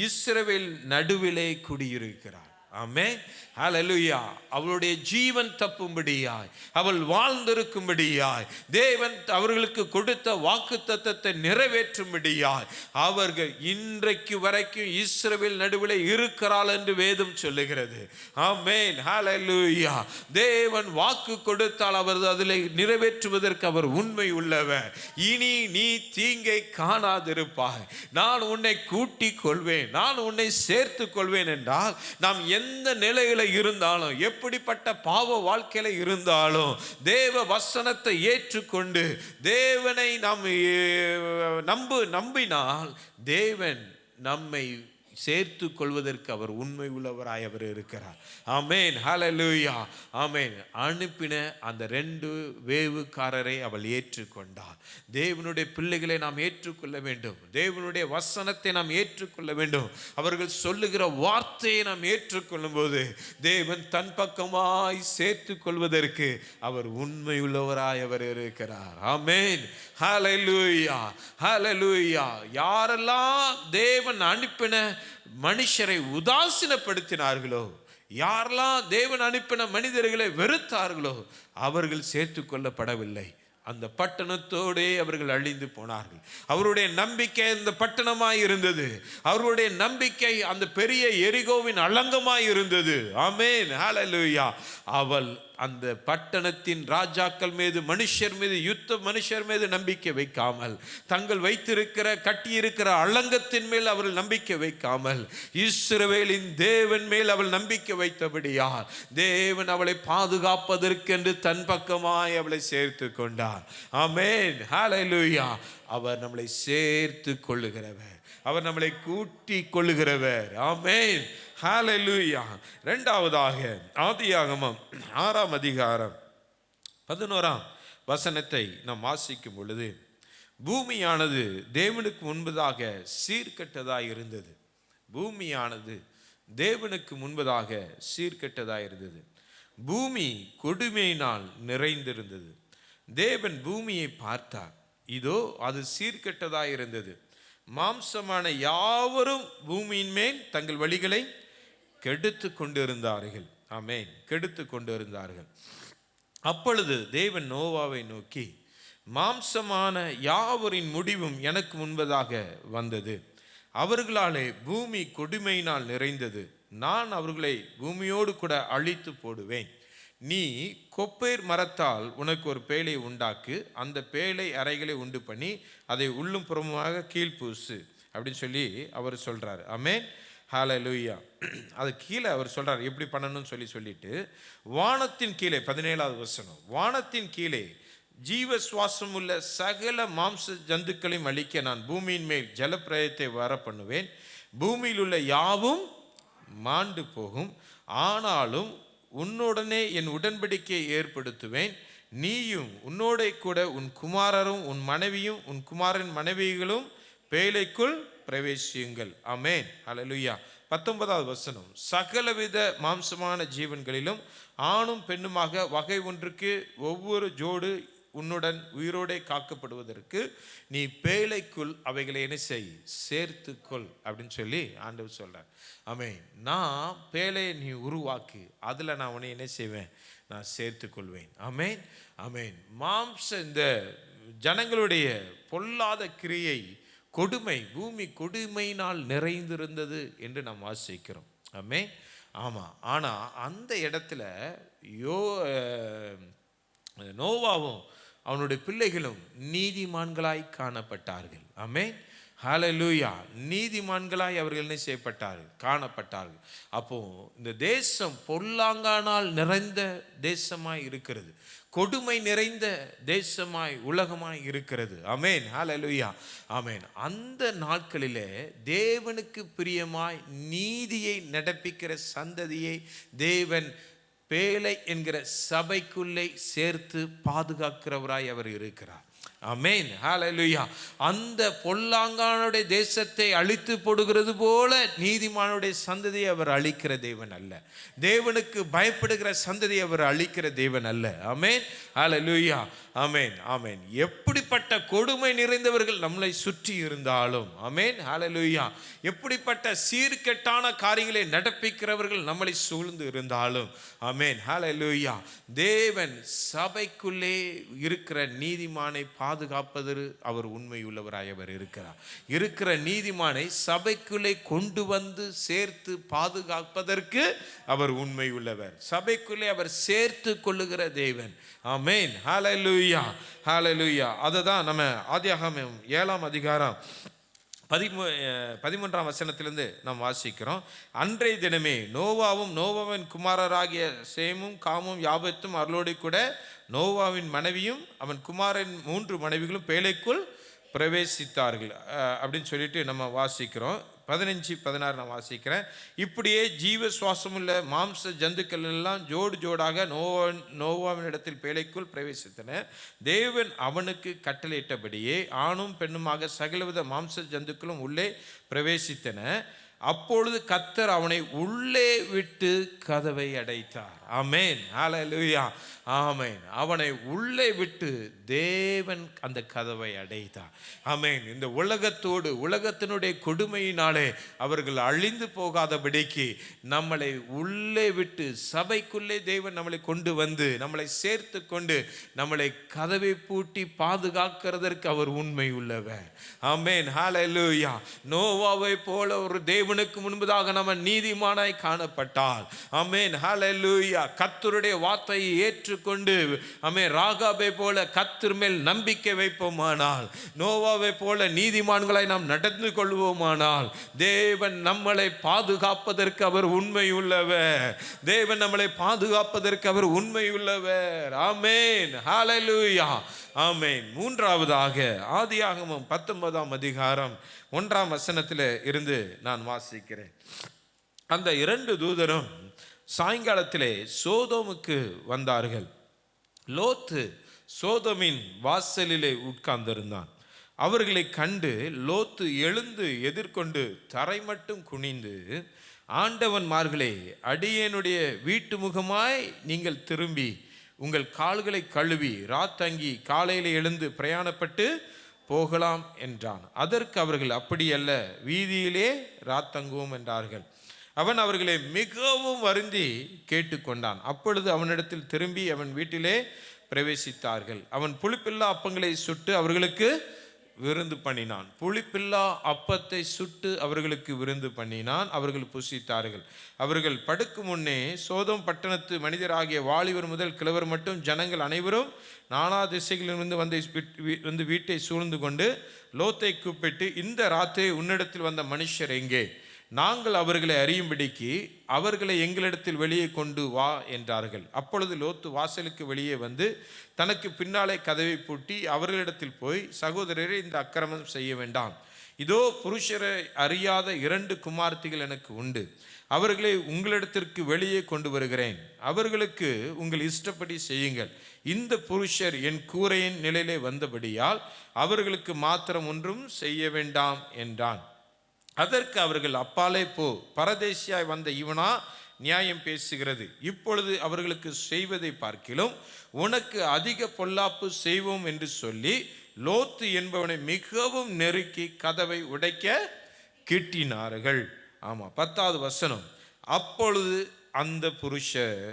A: இஸ்ரவேல் நடுவிலே குடியிருக்கிறாள். ஆமென், ஹல்லேலூயா. அவளுடைய ஜீவன் தப்பும்படியாய், அவள் வாழ்ந்திருக்கும்படியாய், தேவன் அவர்களுக்கு கொடுத்த வாக்குத்தத்தத்தை நிறைவேற்றும்படியாய் அவர்கள் இன்றைக்கு வரைக்கும் இஸ்ரவேல் நடுவில் இருக்கிறாள் என்று வேதம் சொல்லுகிறது. ஆமென், ஹல்லேலூயா. தேவன் வாக்கு கொடுத்தால் அவர் அதில் நிறைவேற்றுவதற்கு அவர் உண்மை உள்ளவர். இனி நீ தீங்கை காணாதிருப்பாய், நான் உன்னை கூட்டிக் கொள்வேன், நான் உன்னை சேர்த்து கொள்வேன் என்றால், நாம் எந்த நிலையில இருந்தாலும், எப்படிப்பட்ட பாவ வாழ்க்கையில இருந்தாலும், தேவ வசனத்தை ஏற்றுக்கொண்டு தேவனை நாம் நம்பினால் தேவன் நம்மை சேர்த்து கொள்வதற்கு அவர் உண்மை உள்ளவராய் அவர் இருக்கிறார். ஆமென், ஹல்லேலூயா. ஆமென். அனுப்பின அந்த 2 வேவுக்காரரை அவள் ஏற்றுக்கொண்டாள். தேவனுடைய பிள்ளைகளை நாம் ஏற்றுக்கொள்ள வேண்டும். தேவனுடைய வசனத்தை நாம் ஏற்றுக்கொள்ள வேண்டும். அவர்கள் சொல்லுகிற வார்த்தையை நாம் ஏற்றுக்கொள்ளும் போது தேவன் தன் பக்கமாய் சேர்த்து கொள்வதற்கு அவர் உண்மை உள்ளவராய் அவர் இருக்கிறார். ஆமென், ஹல்லேலூயா, ஹல்லேலூயா. யாரெல்லாம் தேவன் அனுப்பின மனுஷரை உதாசீனப்படுத்தினார்களோ, யாரெல்லாம் தேவன் அனுப்பின மனிதர்களை வெறுத்தார்களோ, அவர்கள் சேர்த்து கொள்ளப்படவில்லை. அந்த பட்டணத்தோடே அவர்கள் அழிந்து போனார்கள். அவருடைய நம்பிக்கை அந்த பட்டணமாய் இருந்தது. அவருடைய நம்பிக்கை அந்த பெரிய எரிகோவின் அலங்கமாய் இருந்தது. ஆமென், ஹல்லேலூயா. அவள் அந்த பட்டணத்தின் ராஜாக்கள் மீது, மனுஷர் மீது, யுத்த மனுஷர் மீது நம்பிக்கை வைக்காமல், தங்கள் வைத்திருக்கிற கட்டியிருக்கிற அலங்கத்தின் மேல் அவர்கள் நம்பிக்கை வைக்காமல், இஸ்ரவேலின் தேவன் மேல் அவள் நம்பிக்கை வைத்தபடியால் தேவன் அவளை பாதுகாப்பதற்கென்று தன் பக்கமாய் அவளை சேர்த்து கொண்டார். ஆமென், ஹல்லேலூயா. அவர் நம்மளை சேர்த்து கொள்ளுகிறவர், அவர் நம்மளை கூட்டி கொள்ளுகிறவர். ஆமென், ஹல்லேலூயா. இரண்டாவதாக ஆதியாகமம் 6ஆம் அதிகாரம் 11ஆம் வசனத்தை நாம் வாசிக்கும் பொழுது, பூமியானது தேவனுக்கு முன்பதாக சீர்கெட்டதாய் இருந்தது. பூமியானது தேவனுக்கு முன்பதாக சீர்கெட்டதாய் இருந்தது. பூமி கொடுமையினால் நிறைந்திருந்தது. தேவன் பூமியை பார்த்தார், இதோ அது சீர்கெட்டதாய் இருந்தது. மாம்சமான யாவரும் பூமியின் மேல் தங்கள் வழிகளை கெடுத்து கொண்டிருந்தார்கள். ஆமென், கெடுத்து கொண்டிருந்தார்கள். அப்பொழுது தேவன் நோவாவை நோக்கி, மாம்சமான யாவரின் முடிவும் எனக்கு முன்பதாக வந்தது. அவர்களாலே பூமி கொடுமையினால் நிறைந்தது. நான் அவர்களை பூமியோடு கூட அழித்து போடுவேன். நீ கொப்பேர் மரத்தால் உனக்கு ஒரு பேழை உண்டாக்கு, அந்த பேழை அறைகளை உண்டு பண்ணி அதை உள்ளும் புறமுமாக கீழ்பூசு அப்படின்னு சொல்லி அவர் சொல்றாரு. ஆமென், ஹல்லேலூயா. அது கீழே அவர் சொல்றார் எப்படி பண்ணணும்னு சொல்லிட்டு, வானத்தின் கீழே 17ஆவது வசனம், வானத்தின் கீழே ஜீவ சுவாசம் உள்ள சகல மாம்ச ஜந்துக்களையும் அழிக்க நான் பூமியின் மேல் ஜலப்பிரயத்தை வர பண்ணுவேன். பூமியில் உள்ள யாவும் மாண்டு போகும், ஆனாலும் உன்னுடனே என் உடன்படிக்கையை ஏற்படுத்துவேன். நீயும் உன்னோட கூட உன் குமாரரும் உன் மனைவியும் உன் குமாரன் மனைவிகளும் பேழைக்குள் பிரவேசியுங்கள். ஆமென், ஹல்லேலூயா. 19ஆவது வசனம், சகலவித மாம்சமான ஜீவன்களிலும் ஆணும் பெண்ணுமாக வகை ஒன்றுக்கு ஒவ்வொரு ஜோடு உன்னுடன் உயிரோடே காக்கப்படுவதற்கு நீ பேழைக்குள் அவைகளை என்ன செய், சேர்த்துக்கொள் அப்படின்னு சொல்லி ஆண்டவர் சொல்றார். ஆமென். நான் பேழையை நீ உருவாக்கு, அதில் நான் உன்னை என்ன செய்வேன், நான் சேர்த்து கொள்வேன். ஆமென், ஆமென். இந்த ஜனங்களுடைய பொல்லாத கிரியை, கொடுமை, பூமி கொடுமையினால் நிறைந்திருந்தது என்று நாம் வாசிக்கிறோம். ஆமென், ஆமாம். ஆனால் அந்த இடத்துல நோவாவும் அவனுடைய பிள்ளைகளும் நீதிமான்களாய் காணப்பட்டார்கள். ஆமென், ஹல்லேலூயா. நீதிமான்களாய் அவர்கள் என்ன செய்யப்பட்டார்கள், காணப்பட்டார்கள். அப்போ இந்த தேசம் பொல்லாங்கானால் நிறைந்த தேசமாய் இருக்கிறது, கொடுமை நிறைந்த தேசமாய் உலகமாய் இருக்கிறது. ஆமென், ஹல்லேலூயா, ஆமென். அந்த நாட்களிலே தேவனுக்கு பிரியமாய் நீதியை நடப்பிக்கிற சந்ததியை தேவன் பேழை என்கிற சபைக்குள்ளே சேர்த்து பாதுகாக்கிறவராய் அவர் இருக்கிறார். ஆமென், ஹல்லேலூயா. அந்த பொல்லாங்கானுடைய தேசத்தை அழித்து போடுகிறது போல நீதிமானுடைய சந்ததியை அவர் அழிக்கிற தேவன் அல்ல. தேவனுக்கு பயப்படுகிற சந்ததியை அவர் அழிக்கிற தேவன் அல்ல. ஆமென், ஹல்லேலூயா, ஆமென், ஆமென். எப்படிப்பட்ட கொடுமை நிறைந்தவர்கள் நம்மளை சுற்றி இருந்தாலும், ஆமென், ஹல்லேலூயா, எப்படிப்பட்ட சீர்கெட்டான காரியங்களை நடப்பிக்கிறவர்கள் நம்மளை சூழ்ந்து இருந்தாலும், ஆமென், ஹல்லேலூயா, தேவன் சபைக்குள்ளே இருக்கிற நீதிமானை பாதுகாப்பதற்கு அவர் உண்மையுள்ளவராய் அவர் இருக்கிறார். இருக்கிற நீதிமானை சபைக்குள்ளே கொண்டு வந்து சேர்த்து பாதுகாப்பதற்கு அவர் உண்மை உள்ளவர். சபைக்குள்ளே அவர் சேர்த்து கொள்ளுகிற தேவன். ஆமென், ஹல்லேலூயா, ஹல்லேலூயா. அததான் நம்ம ஆதியாகமம் 7ஆம் அதிகாரம் 13ஆம் வசனத்திலிருந்து நாம் வாசிக்கிறோம். அன்றைய தினமே நோவாவும் நோவாவின் குமாரராகிய சேமும் காமும் யாபேத்தும் அவர்களோடு கூட நோவாவின் மனைவியும் அவன் குமாரன் 3 மனைவிகளும் பேழைக்குள் பிரவேசித்தார்கள் அப்படின்னு சொல்லிட்டு நம்ம வாசிக்கிறோம். 15-16 நான் வாசிக்கிறேன். இப்படியே ஜீவ சுவாசமுள்ள மாம்ச ஜந்துக்கள் எல்லாம் ஜோடு ஜோடாக நோவாவின் இடத்தில் பேழைக்குள் பிரவேசித்தன. தேவன் அவனுக்கு கட்டளையிட்டபடியே ஆணும் பெண்ணுமாக சகலவித மாம்ச ஜந்துக்களும் உள்ளே பிரவேசித்தன. அப்பொழுது கர்த்தர் அவனை உள்ளே விட்டு கதவை அடைத்தார். ஆமென், ஹல்லேலூயா, ஆமென். அவனை உள்ளே விட்டு தேவன் அந்த கதவை அடைத்தார். ஆமென். இந்த உலகத்தோடு உலகத்தினுடைய கொடுமையினாலே அவர்கள் அழிந்து போகாதபடிக்கு நம்மளை உள்ளே விட்டு சபைக்குள்ளே தேவன் நம்மளை கொண்டு வந்து நம்மளை சேர்த்து கொண்டு நம்மளை கதவை பூட்டி பாதுகாக்கிறதற்கு அவர் உண்மை உள்ளவர். ஆமென், ஹல்லேலூயா. நோவாவை போல ஒரு தேவனுக்கு முன்பதாக நம்ம நீதிமானாய் காணப்பட்டால், ஆமென், ஹல்லேலூயா, கர்த்தருடைய வார்த்தையை ஏற்றுக்கொண்டு, ஆமென், ராகாபை போல கர்த்தர் மேல் நம்பிக்கை வைப்போமானால், நோவாவை போல நீதிமான்களாய் நாம் நடந்து கொள்வோமானால், தேவன் நம்மளை பாதுகாப்பதற்கு அவர் உண்மை உள்ளவர். தேவன் நம்மளை பாதுகாப்பதற்கு அவர் உண்மை உள்ளவர். ஆமென், ஹல்லேலூயா, ஆமென். மூன்றாவதாக ஆதியாகமம் 19ஆம் அதிகாரம் 1ஆம் வசனத்தில் இருந்து நான் வாசிக்கிறேன். அந்த 2 தூதரும் சாயங்காலத்திலே சோதோமுக்கு வந்தார்கள். லோத்து சோதோமின் வாசலிலே உட்கார்ந்திருந்தான். அவர்களை கண்டு லோத்து எழுந்து எதிர்கொண்டு தரை மட்டும் குனிந்து, ஆண்டவன்மார்களே, அடியேனுடைய வீட்டு முகமாய் நீங்கள் திரும்பி உங்கள் கால்களை கழுவி ராத்தங்கி காலையில் எழுந்து பிரயாணப்பட்டு போகலாம் என்றான். அதற்கு அவர்கள், அப்படியல்ல, வீதியிலே ராத்தங்குவோம் என்றார்கள். அவன் அவர்களை மிகவும் வருந்தி கேட்டுக்கொண்டான். அப்பொழுது அவனிடத்தில் திரும்பி அவன் வீட்டிலே பிரவேசித்தார்கள். அவன் புளிப்பில்லா அப்பங்களை சுட்டு அவர்களுக்கு விருந்து பண்ணினான். புளிப்பில்லா அப்பத்தை சுட்டு அவர்களுக்கு விருந்து பண்ணினான். அவர்கள் புசித்தார்கள். அவர்கள் படுக்கும் முன்னே சோதோம் பட்டணத்து மனிதராகிய வாலிபர் முதல் கிழவர் மட்டும் ஜனங்கள் அனைவரும் நானா திசைகளிலிருந்து வந்து வீட்டை சூழ்ந்து கொண்டு லோத்தை கூப்பிட்டு, இந்த ராத்திரி உன்னிடத்தில் வந்த மனுஷர் எங்கே? நாங்கள் அவர்களை அறியும்படிக்கு அவர்களை எங்களிடத்தில் வெளியே கொண்டு வா என்றார்கள். அப்பொழுது லோத்து வாசலுக்கு வெளியே வந்து தனக்கு பின்னாலே கதவை பூட்டி அவர்களிடத்தில் போய், சகோதரரே, இந்த அக்கிரமம் செய்ய வேண்டாம். இதோ புருஷரை அறியாத 2 குமார்த்திகள் எனக்கு உண்டு. அவர்களை உங்களிடத்திற்கு வெளியே கொண்டு வருகிறேன். அவர்களுக்கு உங்கள் இஷ்டப்படி செய்யுங்கள். இந்த புருஷர் என் கூரையின் நிலையிலே வந்தபடியால் அவர்களுக்கு மாத்திரம் ஒன்றும் செய்ய வேண்டாம் என்றான். அதற்கு அவர்கள், அப்பாலே போ, பரதேசியாய் வந்த இவனா நியாயம் பேசுகிறது? இப்பொழுது அவர்களுக்கு செய்வதை பார்க்கிலும் உனக்கு அதிக பொல்லாப்பு செய்வோம் என்று சொல்லி லோத்து என்பவனை மிகவும் நெருக்கி கதவை உடைக்க கிட்டினார்கள். ஆமா, 10வது வசனம். அப்பொழுது அந்த புருஷர்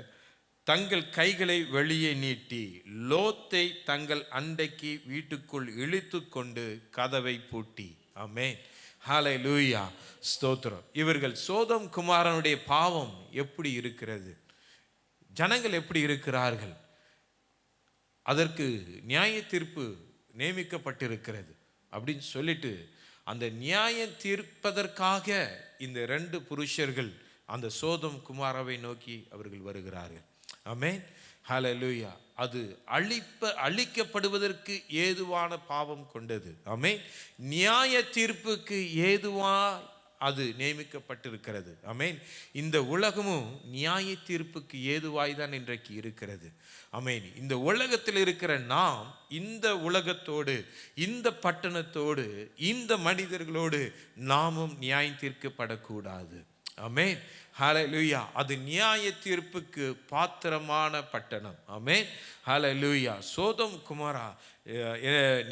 A: தங்கள் கைகளை வெளியே நீட்டி லோத்தை தங்கள் அண்டைக்கு வீட்டுக்குள் இழுத்து கொண்டு கதவை பூட்டி. ஆமென், ஹல்லேலூயா, ஸ்தோத்திரம். இவர்கள் சோதோம் குமாரனுடைய பாவம் எப்படி இருக்கிறது, ஜனங்கள் எப்படி இருக்கிறார்கள், அதற்கு நியாய தீர்ப்பு நியமிக்கப்பட்டிருக்கிறது அப்படின்னு சொல்லிட்டு அந்த நியாயம் தீர்ப்பதற்காக இந்த 2 புருஷர்கள் அந்த சோதம் குமாராவை நோக்கி அவர்கள் வருகிறார்கள். ஆமென், ஹல்லேலூயா. அது அழிக்கப்படுவதற்கு ஏதுவான பாவம் கொண்டது. ஆமென். நியாய தீர்ப்புக்கு ஏதுவா அது நியமிக்கப்பட்டிருக்கிறது. ஆமென். இந்த உலகமும் நியாய தீர்ப்புக்கு ஏதுவாய் தான் இன்றைக்கு இருக்கிறது. ஆமென். இந்த உலகத்தில் இருக்கிற நாம் இந்த உலகத்தோடு, இந்த பட்டணத்தோடு, இந்த மனிதர்களோடு நாமும் நியாயம் தீர்க்கப்படக்கூடாது. ஆமென், ஹல்லேலூயா. அது நியாய தீர்ப்புக்கு பாத்திரமான பட்டணம். ஆமென், ஹல்லேலூயா. சோதம் குமாரா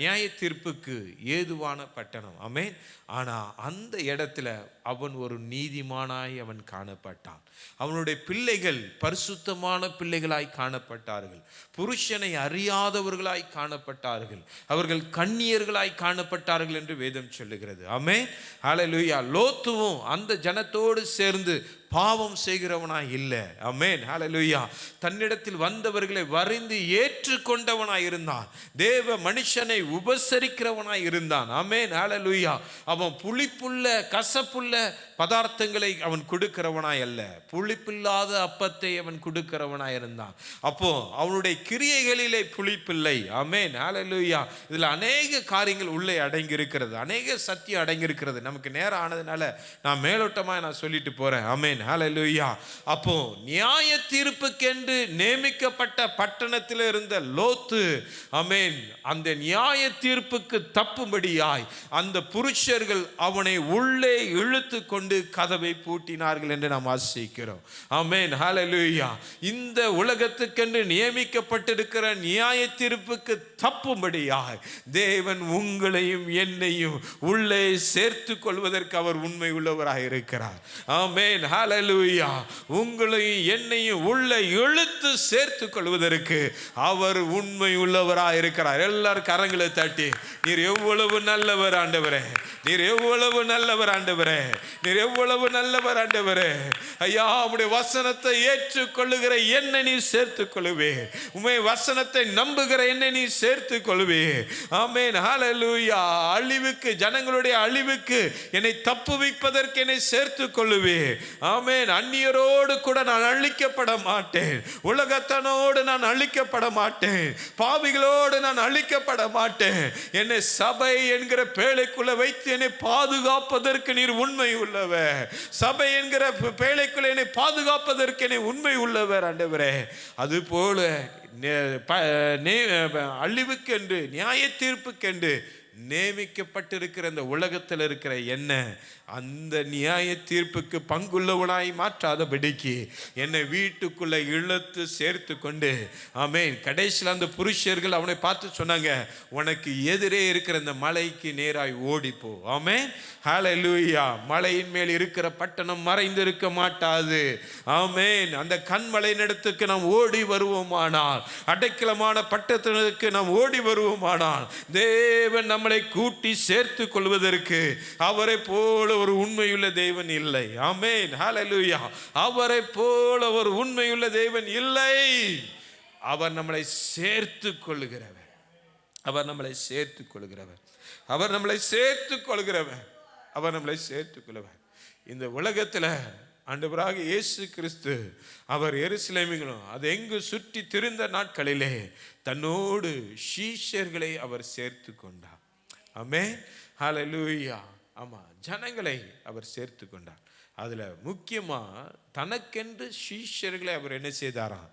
A: நியாய தீர்ப்புக்கு ஏதுவான பட்டணம். ஆமென். ஆனால் அந்த இடத்துல அவன் ஒரு நீதிமானாய் அவன் காணப்பட்டான். அவனுடைய பிள்ளைகள் பரிசுத்தமான பிள்ளைகளாய் காணப்பட்டார்கள். புருஷனை அறியாதவர்களாய் காணப்பட்டார்கள். அவர்கள் கன்னியர்களாய் காணப்பட்டார்கள் என்று வேதம் சொல்லுகிறது. ஆமென், ஹல்லேலூயா. லோத்துவும் அந்த ஜனத்தோடு சேர்ந்து பாவம் செய்கிறவனாய் இல்லை. ஆமென், ஹல்லேலூயா. தன்னிடத்தில் வந்தவர்களை வரிந்து ஏற்றுக்கொண்டவனாய் இருந்தான். தேவ மனுஷனை உபசரிக்கிறவனாய் இருந்தான். ஆமென், ஹல்லேலூயா. அவன் புளிப்புள்ள கசப்புள்ள பதார்த்தங்களை அவன் கொடுக்கிறவனாய் அல்ல, புளிப்பில்லாத அப்பத்தை அவன் கொடுக்கிறவனாய் இருந்தான். அப்போ அவனுடைய கிரியைகளிலே புளிப்பில்லை. ஆமென், ஹல்லேலூயா. இதுல அநேக காரியங்கள் உள்ளே அடங்கி இருக்கிறது, அநேக சத்தியம் அடங்கி இருக்கிறது. நமக்கு நேரம் ஆனதுனால நான் மேலோட்டமா நான் சொல்லிட்டு போறேன். ஆமென், ஹல்லேலூயா. அப்போ நியாய தீர்ப்புக்கென்று நியமிக்கப்பட்ட பட்டணத்தில் இருந்த லோத்து, ஆமென், அந்த நியாய தீர்ப்புக்கு தப்பும்படியாய் அந்த புருஷர்கள் அவனை உள்ளே இழுத்து கொண்டு கதவை பூட்டினார்கள் என்று நாம் வாசிக்கிறோம். ஆமென், ஹல்லேலூயா. இந்த உலகத்துக்கென்று நியமிக்கப்பட்டிருக்கிற நியாய தீர்ப்புக்கு தப்பும்படியாய் தேவன் உங்களையும் என்னையும் உள்ளே சேர்த்து கொள்வதற்கு அவர் உண்மை உள்ளவராக இருக்கிறார். ஆமென், ஹல்லேலூயா. உங்களையும் என்னையும் உள்ளே இழுத்து சேர்த்து கொள்வதற்கு அவர் உண்மை உள்ளவராக இருக்கிறார். எல்லாரும் கரங்களை தட்டி, நீர் எவ்வளவு நல்லவர் ஆண்டவரே, நீர் எவ்வளவு நல்லவர் ஆண்டவரே, நீர் எவ்வளவு நல்லவர் ஆண்டவரே. ஐயா, உம்முடைய வசனத்தை ஏற்றுக்கொள்ளுகிற என்னை நீ சேர்த்துக் கொள்ளுவே, உம்முடைய வசனத்தை நம்புகிற என்னை நீ சேர்த்துக் கொள்ளுவே. ஆமென், ஹல்லேலூயா. அழிவுக்கு, ஜனங்களுடைய அழிவுக்கு என்னை தப்புவிப்பதற்கு என்னை சேர்த்துக் கொள்ளுவே. ஆமென். அந்நியரோடு கூட நான் அழிக்கப்பட மாட்டேன், உலகத்தனோடு நான் அழிக்கப்பட மாட்டேன், பாவிகளோடு நான் அழிக்கப்பட மாட்டேன். என்னை சபை என்கிற பேழைக்குள்ள வைத்து என்னை பாதுகாப்பதற்கு நீர் உண்மை உள்ளவர். சபை என்கிற பேழைக்குள்ள என்னை பாதுகாப்பதற்கு என்னை உண்மை உள்ளவர் ஆண்டவரே. அதுபோல அழிவுக்கென்று நியாய தீர்ப்புக்கென்று நியமிக்கப்பட்டிருக்கிற இந்த உலகத்தில் இருக்கிற என்ன அந்த நியாய தீர்ப்புக்கு பங்குள்ளவனாய் மாற்றாதபடிக்கு என்னை வீட்டுக்குள்ள இழுத்து சேர்த்து கொண்டு, ஆமென், கடைசியில் அந்த புருஷர்கள் அவனை பார்த்து சொன்னாங்க, உனக்கு எதிரே இருக்கிற இந்த மலைக்கு நேராய் ஓடிப்போ. ஆமென், ஹல்லேலூயா. மலையின் மேல் இருக்கிற பட்டணம் மறைந்திருக்க மாட்டாது. ஆமென். அந்த கண்மலையின் இடத்துக்கு நாம் ஓடி வருவோமானால், அடைக்கலமான பட்டணத்துக்கு நாம் ஓடி வருவோமானால், தேவன் நம்மளை கூட்டி சேர்த்து கொள்வதற்கு அவரை போல ஒரு உண்மையுள்ள தேவன் இல்லை. ஆமென், ஹல்லேலூயா. அவரை போல ஒரு உண்மையுள்ள தேவன் இல்லை. அவர் நம்மளை சேர்த்து கொள்ளுகிறவர், அவர் நம்மளை சேர்த்து கொள்ளுகிறவர், அவர் நம்மளை சேர்த்து கொள்கிறவர், அவர் நம்மளை சேர்த்து கொள்ளுவார். இந்த உலகத்துல ஆண்டவராக இயேசு கிறிஸ்து அவர் எருசலேமிலும் அது எங்கு சுற்றி திரிந்த நாட்களிலே தன்னோடு சீஷர்களை அவர் சேர்த்து கொண்டார். ஆமென், ஹல்லேலூயா. ஆமா, ஜனங்களை அவர் சேர்த்து கொண்டார். அதுல முக்கியமா தனக்கென்று சீஷர்களை அவர் என்ன செய்தாராம்?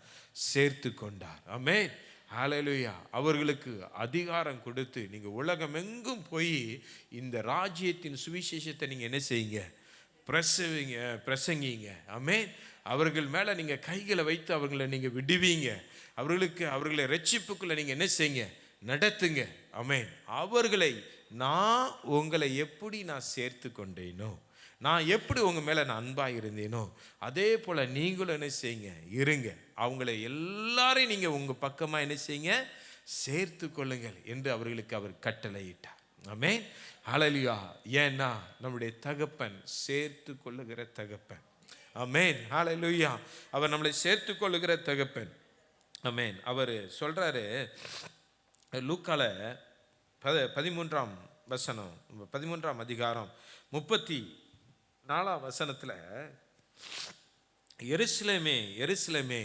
A: சேர்த்து கொண்டார். ஆமென், ஹல்லேலூயா. அவர்களுக்கு அதிகாரம் கொடுத்து, நீங்க உலகம் எங்கும் போய் இந்த ராஜ்யத்தின் சுவிசேஷத்தை நீங்க என்ன செய்யுங்க? பிரசங்கிங்க. ஆமென். அவர்கள் மேல நீங்க கைகளை வைத்து அவர்களை நீங்க விடுவீங்க. அவர்களை ரட்சிப்புக்குள்ள நீங்க என்ன செய்யுங்க? நடத்துங்க. ஆமென். அவர்களை நான் உங்களை எப்படி நான் சேர்த்து கொண்டேனோ, நான் எப்படி உங்க மேல நான் அன்பா இருந்தேனோ, அதே போல நீங்களும் என்ன செய்யுங்க? இருங்க. அவங்களை எல்லாரையும் நீங்க உங்க பக்கமா என்ன செய்யுங்க? சேர்த்து கொள்ளுங்கள் என்று அவர்களுக்கு அவர் கட்டளையிட்டார். ஆமென், ஹல்லேலூயா. ஏன்னா நம்முடைய தகப்பன் சேர்த்து கொள்ளுகிற தகப்பன். ஆமென், ஹல்லேலூயா. அவர் நம்மளை சேர்த்து கொள்ளுகிற தகப்பன். ஆமென். அவர் சொல்றாரு லூக்கால 13ஆம் வசனம், 13ஆம் அதிகாரம் 34ஆம் வசனத்தில், எருசலேமே எருசலேமே,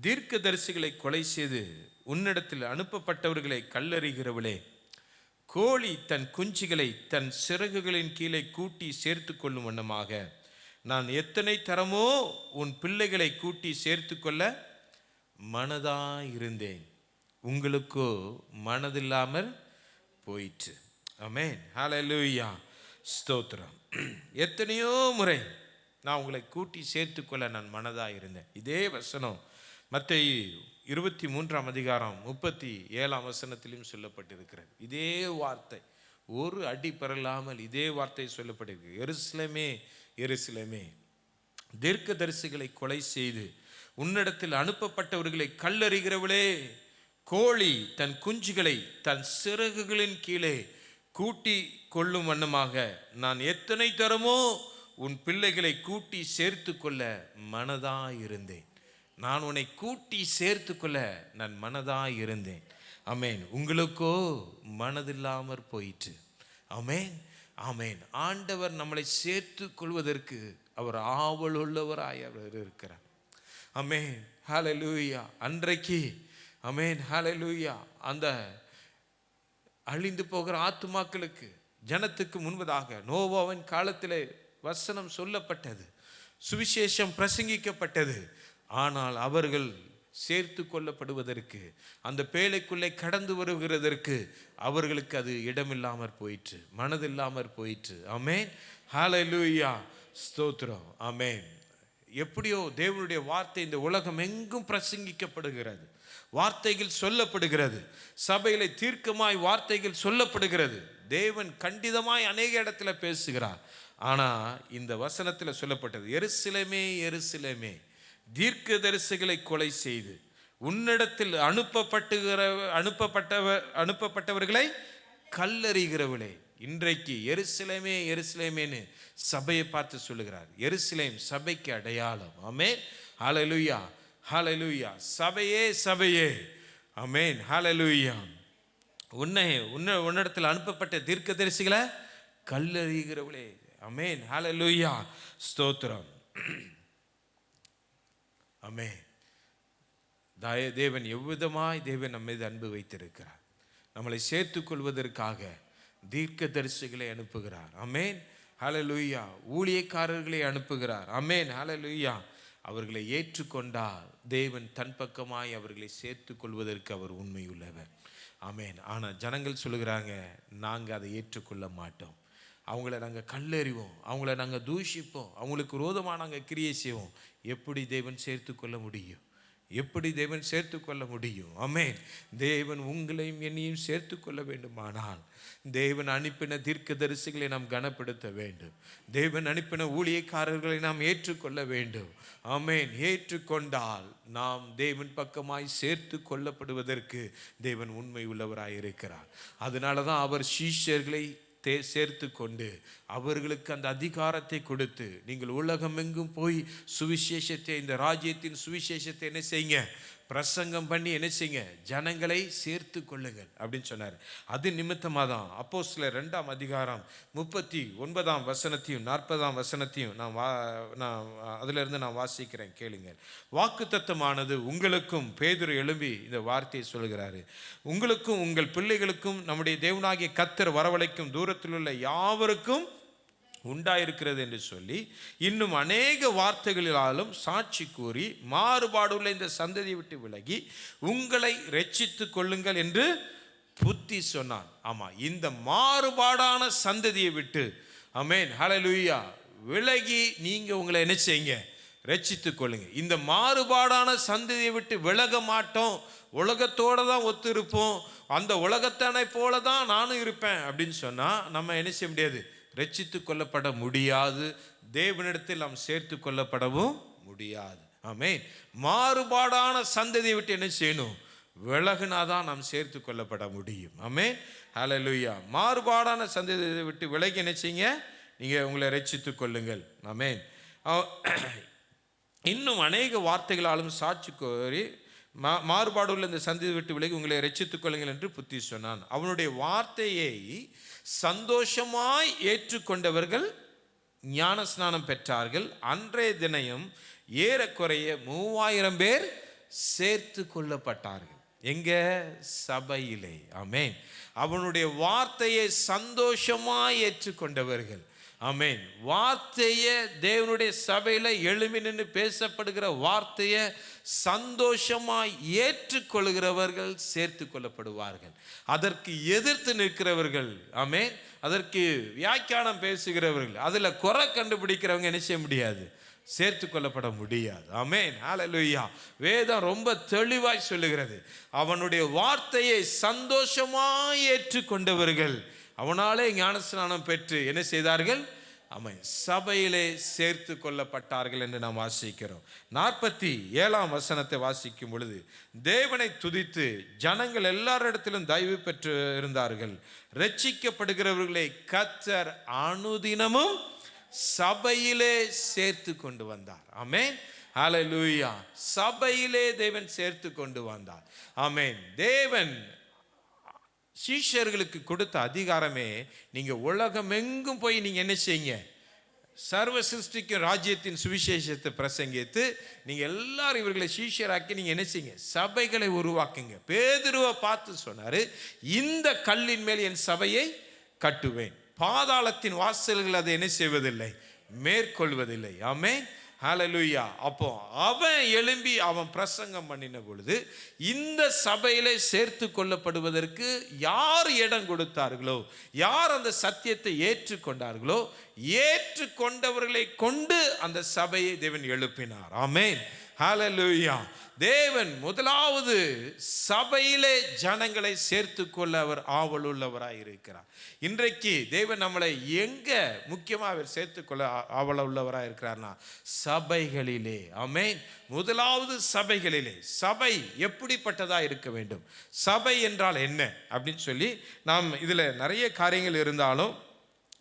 A: தீர்க்கதரிசிகளை கொலை செய்து உன்னிடத்தில் அனுப்பப்பட்டவர்களை கல்லறிகிறவளே, கோழி தன் குஞ்சுகளை தன் சிறகுகளின் கீழே கூட்டி சேர்த்து கொள்ளும் வண்ணமாக நான் எத்தனை தரமோ உன் பிள்ளைகளை கூட்டி சேர்த்து கொள்ள மனதாயிருந்தேன், உங்களுக்கோ மனதில்லாமல் போயிற்று. ஆமென், ஹல்லேலூயா, ஸ்தோத்திரம். எத்தனையோ முறை நான் உங்களை கூட்டி சேர்த்து கொள்ள நான் மனதாயிருந்தேன். இதே வசனம் மத்தேயு 23ஆம் அதிகாரம் 37ஆம் வசனத்திலும் சொல்லப்பட்டிருக்கிறது. இதே வார்த்தை, ஒரு அடி பெறலாமல் இதே வார்த்தை சொல்லப்பட்டிருக்கு. எருசலேமே எருசலேமே, தீர்க்கதரிசிகளை கொலை செய்து உன்னிடத்தில் அனுப்பப்பட்டவர்களை கல்லறிகிறவளே, கோழி தன் குஞ்சுகளை தன் சிறகுகளின் கீழே கூட்டி கொள்ளும் வண்ணமாக நான் எத்தனை தரமோ உன் பிள்ளைகளை கூட்டி சேர்த்து கொள்ள மனதாயிருந்தேன். நான் உன்னை கூட்டி சேர்த்து கொள்ள நான் மனதாயிருந்தேன். ஆமென். உங்களுக்கோ மனதில்லாமற் போயிற்று. ஆமென், ஆமென். ஆண்டவர் நம்மளை சேர்த்து கொள்வதற்கு அவர் ஆவல் உள்ளவராய் அவர் இருக்கிறார். ஆமென், ஹல்லேலூயா. அன்றைக்கு ஆமென், ஹல்லேலூயா, அந்த அழிந்து போகிற ஆத்துமாக்களுக்கு ஜனத்துக்கு முன்பதாக நோவாவின் காலத்திலே வசனம் சொல்லப்பட்டது, சுவிசேஷம் பிரசங்கிக்கப்பட்டது. ஆனால் அவர்கள் சேர்த்து கொள்ளப்படுவதற்கு, அந்த பேழைக்குள்ளே கடந்து வருகிறதற்கு அவர்களுக்கு அது இடமில்லாமற் போயிற்று, மனதில்லாமற் போயிற்று. ஆமென், ஹல்லேலூயா, ஸ்தோத்திரம். ஆமென். எப்படியோ தேவனுடைய வார்த்தை இந்த உலகம் எங்கும் பிரசங்கிக்கப்படுகிறது, வார்த்தைகள் சொல்லப்படுகிறது, சபையிலே தீர்க்கமாய் வார்த்தைகள் சொல்லப்படுகிறது. தேவன் கண்டிதமாய் அநேக இடத்துல பேசுகிறார். ஆனால் இந்த வசனத்தில் சொல்லப்பட்டது, எருசலேமே எருசலேமே, தீர்க்கதரிசிகளை கொலை செய்து உன்னிடத்தில் அனுப்பப்பட்டவர்களை கல்லறிகிறவளே. இன்றைக்கு எருசலேமே எருசலேமேன்னு சபையை பார்த்து சொல்லுகிறார். எருசலேம் சபைக்கு அடையாளம். ஆமென், ஹல்லேலூயா, ஹல்லேலூயா. சபையே சபையே, ஆமென், ஹல்லேலூயா. உன்னிடத்தில் அனுப்பப்பட்ட தீர்க்கதரிசிகளை கல்லறிகிறவளே. ஆமென், ஹல்லேலூயா, ஸ்தோத்திரம். ஆமென். தேவன் எவ்விதமாய் தேவன் நம்ம மீது அன்பு வைத்திருக்கிறார். நம்மளை சேர்த்து கொள்வதற்காக தீர்க்கதரிசிகளை அனுப்புகிறார். ஆமென், ஹல்லேலூயா. ஊழியக்காரர்களை அனுப்புகிறார். ஆமென், ஹல்லேலூயா. அவர்களை ஏற்றுக்கொண்டால் தேவன் தன் பக்கமாய் அவர்களை சேர்த்து கொள்வதற்கு அவர் உண்மையுள்ளவர். ஆமென். ஆனால் ஜனங்கள் சொல்லுகிறாங்க, நாங்கள் அதை ஏற்றுக்கொள்ள மாட்டோம், அவங்கள நாங்கள் கல்லெறிவோம், அவங்கள நாங்கள் தூஷிப்போம், அவங்களுக்கு விரோதமாக நாங்கள் கிரியை செய்வோம். எப்படி தேவன் சேர்த்து கொள்ள முடியும்? எப்படி தேவன் சேர்த்து கொள்ள முடியும்? ஆமென். தேவன் உங்களையும் என்னையும் சேர்த்து கொள்ள வேண்டுமானால் தேவன் அனுப்பின தீர்க்கதரிசிகளை நாம் கனப்படுத்த வேண்டும். தேவன் அனுப்பின ஊழியக்காரர்களை நாம் ஏற்றுக்கொள்ள வேண்டும். ஆமென். ஏற்றுக்கொண்டால் நாம் தேவன் பக்கமாய் சேர்த்து கொள்ளப்படுவதற்கு தேவன் உண்மை உள்ளவராய் இருக்கிறார். அதனால தான் அவர் சீஷர்களை சேர்த்து கொண்டு அவர்களுக்கு அந்த அதிகாரத்தை கொடுத்து, நீங்கள் உலகம் எங்கும் போய் சுவிசேஷத்தை, இந்த ராஜ்யத்தின் சுவிசேஷத்தை என்ன செய்யுங்க, பிரசங்கம் பண்ணி என்ன செய்யுங்க, ஜனங்களை சேர்த்து கொள்ளுங்கள் அப்படின்னு சொன்னார். அது நிமித்தமாக தான் அப்போஸ்தலர் 2ஆம் அதிகாரம் 39ஆம் வசனத்தையும் 40ஆம் வசனத்தையும் நான் அதிலிருந்து நான் வாசிக்கிறேன், கேளுங்கள். வாக்குத்தத்தமானது உங்களுக்கும், பேதுரு எழும்பி இந்த வார்த்தையை சொல்கிறாரு, உங்களுக்கும் உங்கள் பிள்ளைகளுக்கும் நம்முடைய தேவனாகிய கர்த்தர் வரவழைக்கும் தூரத்தில் உள்ள யாவருக்கும் உண்டாயிருக்கிறது என்று சொல்லி இன்னும் அநேக வார்த்தைகளிலும் சாட்சி கூறி மாறுபாடுள்ள இந்த சந்ததியை விட்டு விலகி உங்களை ரட்சித்துக் கொள்ளுங்கள் என்று புத்தி சொன்னான். ஆமா, இந்த மாறுபாடான சந்ததியை விட்டு, ஆமென், ஹல்லேலூயா, விலகி நீங்க உங்களை என்ன செய்யுங்க, ரட்சித்துக் கொள்ளுங்க. இந்த மாறுபாடான சந்ததியை விட்டு விலக மாட்டோம், உலகத்தோட தான் ஒத்து இருப்போம், அந்த உலகத்தானை போல தான் நானும் இருப்பேன் அப்படின்னு சொன்னா நம்ம என்ன செய்ய முடியாது, ரட்சித்து கொள்ளப்பட முடியாது, தேவனிடத்தில் நாம் சேர்த்து கொள்ளப்படவும் முடியாது. ஆமென். மாறுபாடான சந்ததியை விட்டு என்ன செய்யணும், விலகுனாதான் நாம் சேர்த்து கொள்ளப்பட முடியும். ஆமென், ஹல்லேலூயா. மாறுபாடான சந்ததியை விட்டு விலகி என்ன செய்யுங்க, நீங்க உங்களை ரட்சித்து கொள்ளுங்கள். ஆமென். இன்னும் அநேக வார்த்தைகளாலும் சாட்சி கோரி மாறுபாடு உள்ள இந்த சந்ததி விட்டு விலகி உங்களை ரட்சித்துக் கொள்ளுங்கள் என்று புத்தி சொன்னான். அவனுடைய வார்த்தையை சந்தோஷமாய் ஏற்றுக்கொண்டவர்கள் ஞான ஸ்நானம் பெற்றார்கள். அன்றைய தினம் ஏறக்குறைய 3000 பேர் சேர்த்து கொள்ளப்பட்டார்கள். எங்க? சபையிலே. ஆமென். அவனுடைய வார்த்தையை சந்தோஷமாய் ஏற்றுக்கொண்டவர்கள். ஆமென். வார்த்தையை, தேவனுடைய சபையில எழும்பி நின்று பேசப்படுகிற வார்த்தையை சந்தோஷமாய் ஏற்றுக்கொள்கிறவர்கள் சேர்த்து கொள்ளப்படுவார்கள். அதற்கு எதிர்த்து நிற்கிறவர்கள், ஆமென், அதற்கு வியாக்கியானம் பேசுகிறவர்கள், அதுல குறை கண்டுபிடிக்கிறவங்க என்ன செய்ய முடியாது? சேர்த்து கொள்ளப்பட முடியாது. ஆமென். ஹல்லேலூயா. வேதம் ரொம்ப தெளிவாய் சொல்லுகிறது, அவனுடைய வார்த்தையை சந்தோஷமாய் ஏற்றுக்கொண்டவர்கள் அவனாலே ஞானஸ்நானம் பெற்று என்ன செய்தார்கள்? ஆமென், சபையிலே சேர்த்து கொள்ளப்பட்டார்கள் என்று நாம் வாசிக்கிறோம். 47ஆம் வசனத்தை வாசிக்கும் பொழுது, தேவனை துதித்து ஜனங்கள் எல்லாரிடத்திலும் தயவு பெற்று இருந்தார்கள். ரட்சிக்கப்படுகிறவர்களை கர்த்தர் அனுதினமும் சபையிலே சேர்த்து கொண்டு வந்தார். ஆமென். ஹல்லேலூயா. சபையிலே தேவன் சேர்த்து கொண்டு வந்தார். ஆமென். தேவன் சீஷர்களுக்கு கொடுத்த அதிகாரமே, நீங்க உலகம் எங்கும் போய் நீங்க என்ன செய்யுங்க? சர்வ சிருஷ்டிக்கும் ராஜ்யத்தின் சுவிசேஷத்தை பிரசங்கித்து நீங்க எல்லாரும் இவர்களை சீஷராக்கி நீங்க என்ன செய்யுங்க? சபைகளை உருவாக்குங்க. பேதுருவை பார்த்து சொன்னாரு, இந்த கல்லின் மேல் என் சபையை கட்டுவேன், பாதாளத்தின் வாசல்கள் அதை என்ன செய்வதில்லை? மேற்கொள்வதில்லை. ஆமென். ஹல்லேலூயா. அப்போ அவன் எழும்பி அவன் பிரசங்கம் பண்ணின பொழுது இந்த சபையிலே சேர்த்து கொள்ளப்படுவதற்கு யார் இடம் கொடுத்தார்களோ, யார் அந்த சத்தியத்தை ஏற்றுக்கொண்டார்களோ, ஏற்றுக்கொண்டவர்களை கொண்டு அந்த சபையை தேவன் எழுப்பினார். ஆமென். ஹல்லேலூயா. தேவன் முதலாவது சபையிலே ஜனங்களை சேர்த்து கொள்ள அவர் ஆவல் உள்ளவராய் இருக்கிறார். இன்றைக்கு தேவன் நம்மளை எங்க முக்கியமாக அவர் சேர்த்துக்கொள்ள ஆவல் உள்ளவராய் இருக்கிறார்னா சபைகளிலே. ஆமென். முதலாவது சபைகளிலே. சபை எப்படிப்பட்டதா இருக்க வேண்டும்? சபை என்றால் என்ன அப்படின்னு சொல்லி நாம் இதுல நிறைய காரியங்கள் இருந்தாலும்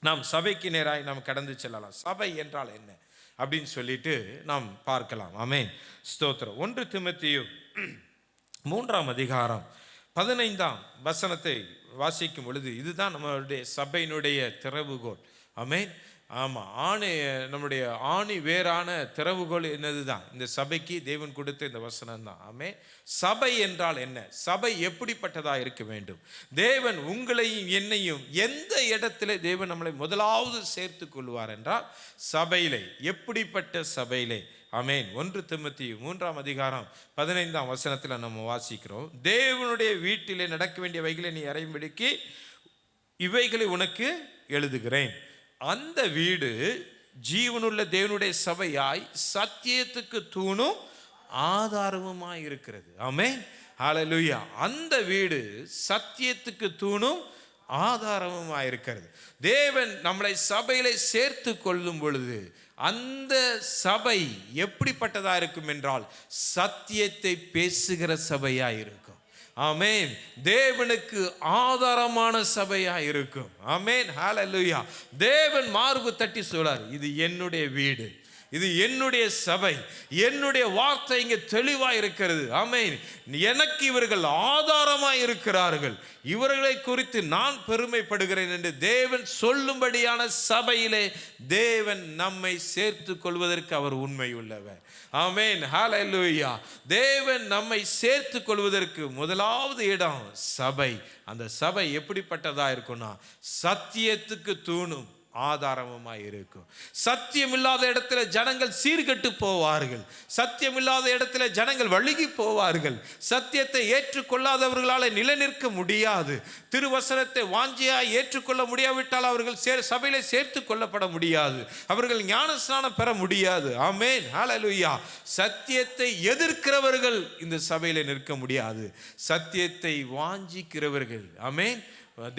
A: நாம் சபைக்கு நேராய் நாம் கடந்து செல்லலாம். சபை என்றால் என்ன அப்படின்னு சொல்லிட்டு நாம் பார்க்கலாம். ஆமென். ஸ்தோத்திரம். 1 தீமோத்தேயு 3ஆம் அதிகாரம் 15ஆம் வசனத்தை வாசிக்கும் பொழுது, இதுதான் நம்மளுடைய சபையினுடைய திறவுகோல். ஆமென். ஆமாம், நம்முடைய ஆணி வேறான திறவுகோல் என்னதுதான் இந்த சபைக்கு தேவன் கொடுத்த இந்த வசனம் தான். ஆமென். சபை என்றால் என்ன? சபை எப்படிப்பட்டதாக இருக்க வேண்டும்? தேவன் உங்களையும் என்னையும் எந்த இடத்துல தேவன் நம்மளை முதலாவது சேர்த்து கொள்வார் என்றால் சபையிலே. எப்படிப்பட்ட சபையிலே? ஆமென். 1 தீமோத்தேயு 3ஆம் அதிகாரம் 15ஆம் வசனத்தில் நம்ம வாசிக்கிறோம், தேவனுடைய வீட்டிலே நடக்க வேண்டியவைகளை நீ அறியும்படிக்கு இவைகளை உனக்கு எழுதுகிறேன். அந்த வீடு ஜீவனுள்ள தேவனுடைய சபையாய் சத்தியத்துக்கு தூணும் ஆதாரமுமாய் இருக்கிறது. ஆமென். ஹல்லேலூயா. அந்த வீடு சத்தியத்துக்கு தூணும் ஆதாரமுமாய் இருக்கிறது. தேவன் நம்மளை சபையிலே சேர்த்து கொள்ளும் பொழுது அந்த சபை எப்படிப்பட்டதா இருக்கும் என்றால் சத்தியத்தை பேசுகிற சபையா இருக்கும். ஆமென். தேவனுக்கு ஆதாரமான சபையா இருக்கும். ஆமென். ஹல்லேலூயா. தேவன் மார்பு தட்டி சொல்றார், இது என்னுடைய வீடு, இது என்னுடைய சபை, என்னுடைய வார்த்தை இங்கே தெளிவா இருக்கிறது. ஆமென். எனக்கு இவர்கள் ஆதாரமாய் இருக்கிறார்கள், இவர்களை குறித்து நான் பெருமைப்படுகிறேன் என்று தேவன் சொல்லும்படியான சபையிலே தேவன் நம்மை சேர்த்து கொள்வதற்கு அவர் உண்மை உள்ளவர். ஆமென். ஹல்லேலூயா. தேவன் நம்மை சேர்த்து கொள்வதற்கு முதலாவது இடம் சபை. அந்த சபை எப்படிப்பட்டதா இருக்கும்னா சத்தியத்துக்கு தூணும் ஆதாரமுமாய் இருக்கும். சத்தியம் இல்லாத இடத்துல ஜனங்கள் சீர்கெட்டு போவார்கள். சத்தியம் இல்லாத இடத்துல ஜனங்கள் வழுகி போவார்கள். சத்தியத்தை ஏற்றுக்கொள்ளாதவர்களால் நிலைநிற்க முடியாது. திருவசனத்தை வாஞ்சியாய் ஏற்றுக்கொள்ள முடியாவிட்டால் அவர்கள் சபையிலே சேர்த்து கொள்ளப்பட முடியாது. அவர்கள் ஞானஸ்நானம் பெற முடியாது. ஆமென். ஹல்லேலூயா. சத்தியத்தை எதிர்க்கிறவர்கள் இந்த சபையிலே நிற்க முடியாது. சத்தியத்தை வாஞ்சிக்கிறவர்கள், ஆமென்,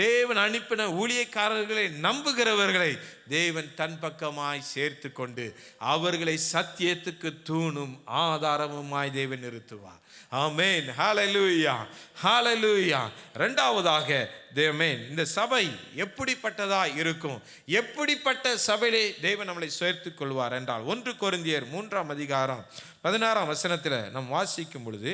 A: தேவன் அனுப்பின ஊழியக்காரர்களை நம்புகிறவர்களை தேவன் தன் பக்கமாய் சேர்த்து கொண்டு அவர்களை சத்தியத்துக்கு தூணும் ஆதாரமுமாய் தேவன் நிறுத்துவார். ஆமென். ஹல்லேலூயா, ஹல்லேலூயா. இரண்டாவதாக தேவன் இந்த சபை எப்படிப்பட்டதா இருக்கும், எப்படிப்பட்ட சபையிலே தேவன் நம்மளை சேர்த்துக் கொள்வார் என்றால் 1 கொரிந்தியர் 3ஆம் அதிகாரம் 16ஆம் வசனத்தில் நாம் வாசிக்கும் பொழுது,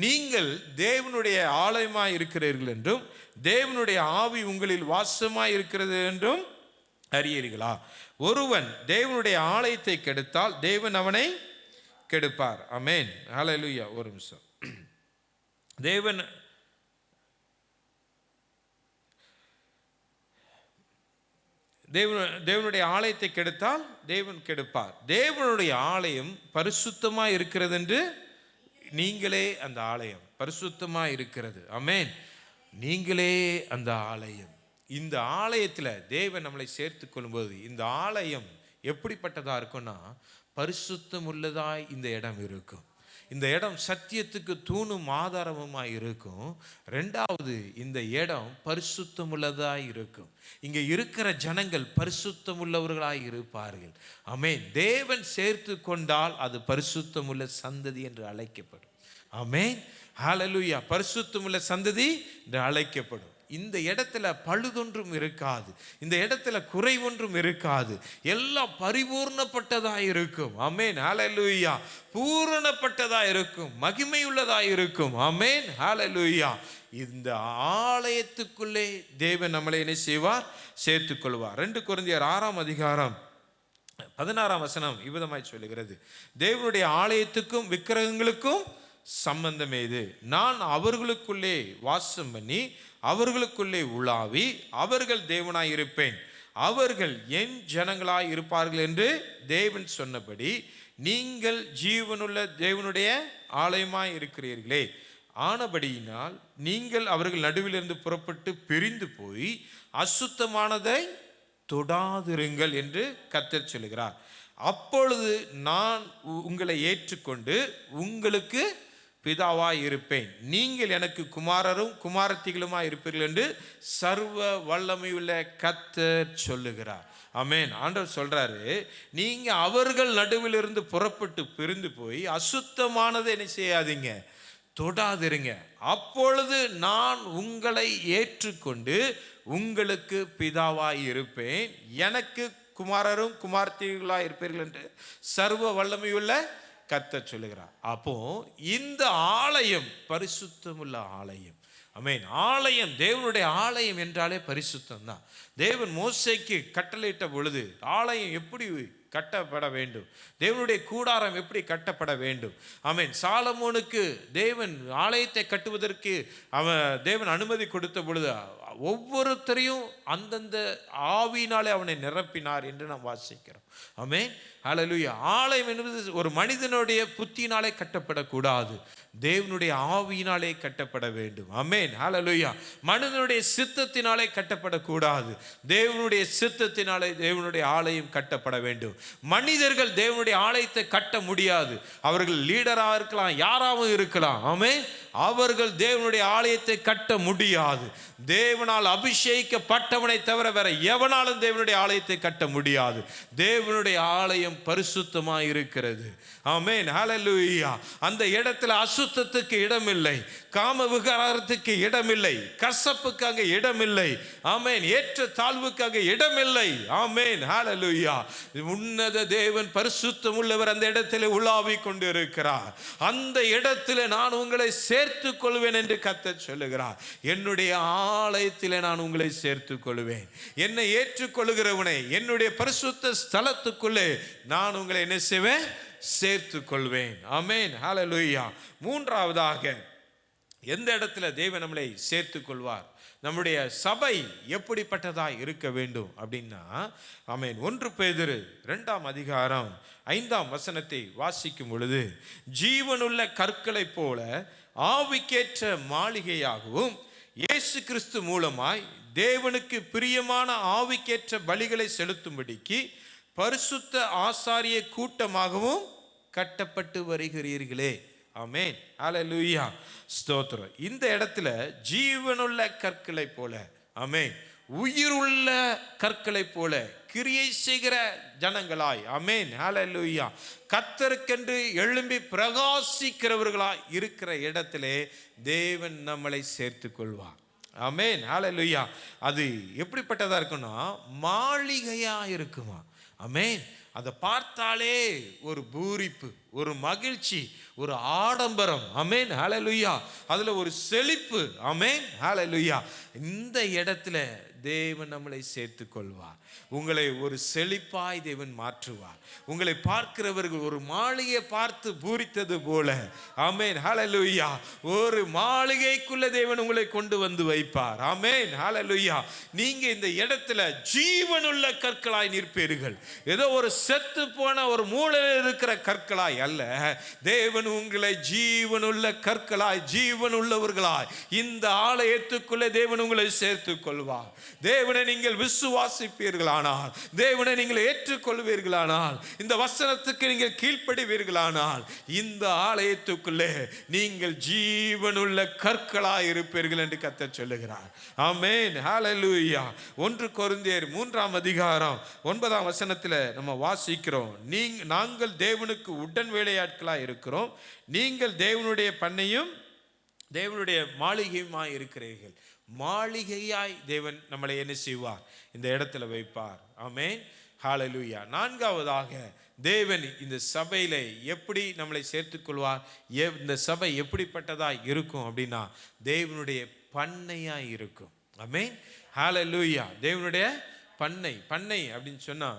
A: நீங்கள் தேவனுடைய ஆலயமாய் இருக்கிறீர்கள் என்றும் தேவனுடைய ஆவி உங்களில் வாசமாய் இருக்கிறது என்றும் அறியீர்களா? ஒருவன் தேவனுடைய ஆலயத்தை கெடுத்தால் தேவன் அவனை கெடுப்பார். ஆமென். ஹல்லேலூயா. ஒரு நிமிஷம். தேவனுடைய ஆலயத்தை கெடுத்தால் தேவன் கெடுப்பார். தேவனுடைய ஆலயம் பரிசுத்தமாக இருக்கிறது என்று நீங்களே அந்த ஆலயம் பரிசுத்தமாக இருக்கிறது. ஆமென். நீங்களே அந்த ஆலயம். இந்த ஆலயத்தில் தேவன் நம்மளை சேர்த்து கொள்ளும்போது இந்த ஆலயம் எப்படிப்பட்டதா இருக்கும்னா, பரிசுத்தம் உள்ளதாய் இந்த இடம் இருக்கும். இந்த இடம் சத்தியத்துக்கு தூணும் ஆதாரமுமாய் இருக்கும். ரெண்டாவது, இந்த இடம் பரிசுத்தம் உள்ளதாய் இருக்கும். இங்கே இருக்கிற ஜனங்கள் பரிசுத்தம் உள்ளவர்களாய் இருப்பார்கள். ஆமென். தேவன் சேர்த்து கொண்டால் அது பரிசுத்தம் உள்ள சந்ததி என்று அழைக்கப்படும். ஆமென். ஹல்லேலூயா. பரிசுத்தம் உள்ள சந்ததி என்று அழைக்கப்படும். இந்த இடத்துல பழுதொன்றும் இருக்காது, இந்த இடத்துல குறை ஒன்றும் இருக்காது, எல்லாம் பரிபூர்ணப்பட்டதாக இருக்கும். ஆமென். ஹல்லேலூயா. பூரணப்பட்டதாக இருக்கும், மகிமையுள்ளதாக இருக்கும். ஆமென். ஹல்லேலூயா. இந்த ஆலயத்துக்குள்ளே தேவன் நம்மளை என்ன செய்வார்? சேர்த்துக் கொள்வார். 2 கொரிந்தியர் 6ஆம் அதிகாரம் 16ஆம் வசனம் இவ்விதமாய் சொல்லுகிறது, தேவனுடைய ஆலயத்துக்கும் விக்கிரகங்களுக்கும் சம்பந்தம் ஏது? நான் அவர்களுக்குள்ளே வாசம் பண்ணி அவர்களுக்குள்ளே உலாவி அவர்கள் தேவனாய் இருப்பேன், அவர்கள் என் ஜனங்களாய் இருப்பார்கள் என்று தேவன் சொன்னபடி நீங்கள் ஜீவனுள்ள தேவனுடைய ஆலயமாய் இருக்கிறீர்களே. ஆனபடியினால் நீங்கள் அவர்கள் நடுவிலிருந்து புறப்பட்டு பிரிந்து போய் அசுத்தமானதை தொடாதிருங்கள் என்று கர்த்தர் சொல்லுகிறார். அப்பொழுது நான் உங்களை ஏற்றுக்கொண்டு உங்களுக்கு பிதாவாய் இருப்பேன், நீங்கள் எனக்கு குமாரரும் குமாரத்திகளுமாய் இருப்பீர்கள் என்று சர்வ வல்லமையுள்ள கர்த்தர் சொல்லுகிறார். ஆமென். ஆண்டவர் சொல்றாரு, நீங்க அவர்கள் நடுவில் இருந்து புறப்பட்டு பிரிந்து போய் அசுத்தமானதை என்ன செய்யாதீங்க, தொடாதிருங்க. அப்பொழுது நான் உங்களை ஏற்றுக்கொண்டு உங்களுக்கு பிதாவாய் இருப்பேன், எனக்கு குமாரரும் குமார்த்திகளாய் இருப்பீர்கள் என்று சர்வ வல்லமையுள்ள கர்த்தர் சொல்லுகிறார். அப்போ இந்த ஆலயம் பரிசுத்தமுள்ள ஆலயம். ஆமென். ஆலயம், தேவனுடைய ஆலயம் என்றாலே பரிசுத்தம் தான். தேவன் மோசேக்கு கட்டளையிட்ட பொழுது ஆலயம் எப்படி கட்டப்பட வேண்டும், தேவனுடைய கூடாரம் எப்படி கட்டப்பட வேண்டும். ஆமென். சாலமோனுக்கு தேவன் ஆலயத்தை கட்டுவதற்கு தேவன் அனுமதி கொடுத்த பொழுது ஒவ்வொருத்தரையும் அந்தந்த ஆவியினாலே அவனை நிரப்பினார் என்று நாம் வாசிக்கிறோம். ஆமென். ஹல்லேலூயா. ஆலயம் என்பது ஒரு மனிதனுடைய புத்தியினாலே கட்டப்படக்கூடாது, தேவனுடைய ஆவியினாலே கட்டப்பட வேண்டும். ஆமென். ஹல்லேலூயா. மனிதனுடைய சித்தத்தினாலே கட்டப்படக்கூடாது, தேவனுடைய சித்தத்தினாலே தேவனுடைய ஆலயம் கட்டப்பட வேண்டும். மனிதர்கள் தேவனுடைய ஆலயத்தை கட்ட முடியாது. அவர்கள் லீடராக இருக்கலாம், யாராவும் இருக்கலாம். ஆமென். அவர்கள் தேவனுடைய ஆலயத்தை கட்ட முடியாது. தேவனால் அபிஷேகிக்கப்பட்டவனை தவிர வேற எவனாலும் தேவனுடைய ஆலயத்தை கட்ட முடியாது. தேவனுடைய ஆலயம் பரிசுத்தமாக இருக்கிறது. ஆமென். ஹல்லேலூயா. அந்த இடத்துல அசுத்தத்துக்கு இடமில்லை, காம விகாரத்துக்கு இடமில்லை, கசப்புக்கு அங்கே இடமில்லை. ஆமென். ஏற்ற தாழ்வுக்கு அங்கே இடமில்லை. ஆமென். ஹல்லேலூயா. உன்னத தேவன் பரிசுத்தம் உள்ளவர் அந்த இடத்துல உலாவி கொண்டு இருக்கிறார். அந்த இடத்துல நான் உங்களை சேர்த்துக் கொள்வேன் என்று கர்த்தர் சொல்லுகிறார். என்னுடைய ஆலயத்திலே நான் உங்களை சேர்த்துக் கொள்வேன். என்னை ஏற்றுக்கொள்கிறவனை என்னுடைய பரிசுத்த ஸ்தலத்துக்குள்ளே நான் உங்களை என்ன செய்வேன்? சேர்த்துக் கொள்வேன். ஆமென். ஹல்லேலூயா. மூன்றாவதாக எந்த இடத்துல தேவன் நம்மளை சேர்த்துக் கொள்வார், நம்முடைய சபை எப்படிப்பட்டதா இருக்க வேண்டும் அப்படின்னா, ஆமென், 1 பேதுரு 2ஆம் அதிகாரம் 5ஆம் வசனத்தை வாசிக்கும் பொழுது, ஜீவனுள்ள கற்களைப் போல ஆவிக்கேற்ற மாளிகையாகவும் இயேசு கிறிஸ்து மூலமாய் தேவனுக்கு பிரியமான ஆவிக்கேற்ற பலிகளை செலுத்தும்படிக்கு பரிசுத்த ஆசாரிய கூட்டமாகவும் கட்டப்பட்டு வருகிறீர்களே. ஆமென். ஹல்லேலூயா. ஸ்தோத்திரம். இந்த இடத்துல ஜீவனுள்ள கற்களை போல, ஆமென், உயிருள்ள கற்களை போல கிரியை செய்கிற ஜனங்களாய், ஆமென், ஹல்லேலூயா, கர்த்தருக்கென்று எழும்பி பிரகாசிக்கிறவர்களாய் இருக்கிற இடத்திலே தேவன் நம்மளை சேர்த்து கொள்வார். ஆமென், ஹல்லேலூயா. அது எப்படிப்பட்டதா இருக்குன்னா மாளிகையா இருக்குமா. ஆமென். அதை பார்த்தாலே ஒரு பூரிப்பு, ஒரு மகிழ்ச்சி, ஒரு ஆடம்பரம். ஆமென், ஹல்லேலூயா. அதுல ஒரு செழிப்பு. ஆமென், ஹல்லேலூயா. இந்த இடத்துல தேவன் நம்மளை சேர்த்து கொள்வார். உங்களை ஒரு செழிப்பாய் தேவன் மாற்றுவார். உங்களை பார்க்கிறவர்கள் ஒரு மாளிகையை பார்த்து பூரித்தது போல, ஆமென், ஹல்லேலூயா, ஒரு மாளிகைக்குள்ள தேவன் உங்களை கொண்டு வந்து வைப்பார். ஆமென், ஹல்லேலூயா. நீங்க இந்த இடத்துல ஜீவனுள்ள கற்களாய் நிற்பீர்கள். ஏதோ ஒரு செத்து போன ஒரு மூலையில் இருக்கிற கற்களாய் அல்ல. தேவன் உங்களை ஜீவனுள்ள கற்களாய், ஜீவனுள்ளவர்களாய் இந்த ஆலயத்துக்குள்ளே தேவன் உங்களை சேர்த்துக் கொள்வார். தேவனை நீங்கள் விசுவாசிப்பீர்களானால், தேவனை நீங்கள் ஏற்றுக்கொள்வீர்களானால், இந்த வசனத்துக்கு நீங்கள் கீழ்ப்படிவீர்களானால், இந்த ஆலயத்துக்குள்ளே நீங்கள் ஜீவனுள்ள கற்களாய் இருப்பீர்கள் என்று கர்த்தர் சொல்லுகிறார். ஆமென், ஹல்லேலூயா. 1 கொரிந்தியர் 3ஆம் அதிகாரம் 9ஆம் வசனத்தில் நம்ம வாசிக்கிறோம், நாங்கள் தேவனுக்கு உடன் வேலையாட்களாய் இருக்கிறோம், நீங்கள் தேவனுடைய பண்ணையும் தேவனுடைய மாளிகையுமாய் இருக்கிறீர்கள். மாளிகையாய் தேவன் நம்மளை என்ன செய்வார்? இந்த இடத்துல வைப்பார். ஆமென், ஹல்லேலூயா. 4ஆவதாக தேவன் இந்த சபையில எப்படி நம்மளை சேர்த்துக் கொள்வார்? இந்த சபை எப்படிப்பட்டதாய் இருக்கும் அப்படின்னா தேவனுடைய பண்ணையாய் இருக்கும். ஆமென், ஹல்லேலூயா. தேவனுடைய பண்ணை, பண்ணை அப்படின்னு சொன்னா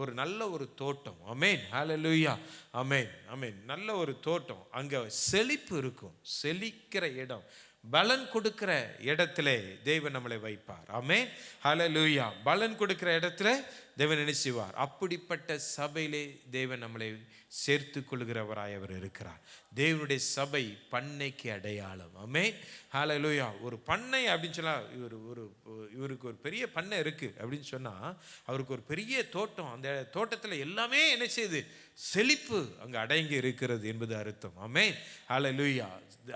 A: ஒரு நல்ல ஒரு தோட்டம். ஆமென், ஹல்லேலூயா. ஆமென், ஆமென். நல்ல ஒரு தோட்டம், அங்க செழிப்பு இருக்கும், செழிக்கிற இடம், பலன் கொடுக்கிற இடத்துல தேவன் நம்மளை வைப்பார். ஆமென், ஹல்லேலூயா. பலன் கொடுக்கிற இடத்துல தேவன் என்ன செய்வார்? அப்படிப்பட்ட சபையிலே தேவன் நம்மளை சேர்த்து கொள்கிறவராய் அவர் இருக்கிறார். தேவனுடைய சபை பண்ணைக்கு அடையாளம். ஆமென், ஹல்லேலூயா. ஒரு பண்ணை அப்படின்னு சொன்னா இவருக்கு ஒரு பெரிய பண்ணை இருக்கு அப்படின்னு சொன்னா அவருக்கு ஒரு பெரிய தோட்டம், அந்த தோட்டத்தில் எல்லாமே என்ன செய்யுது? செழிப்பு அங்கு அடங்கி இருக்கிறது என்பது அர்த்தம். ஆமென், ஹல்லேலூயா.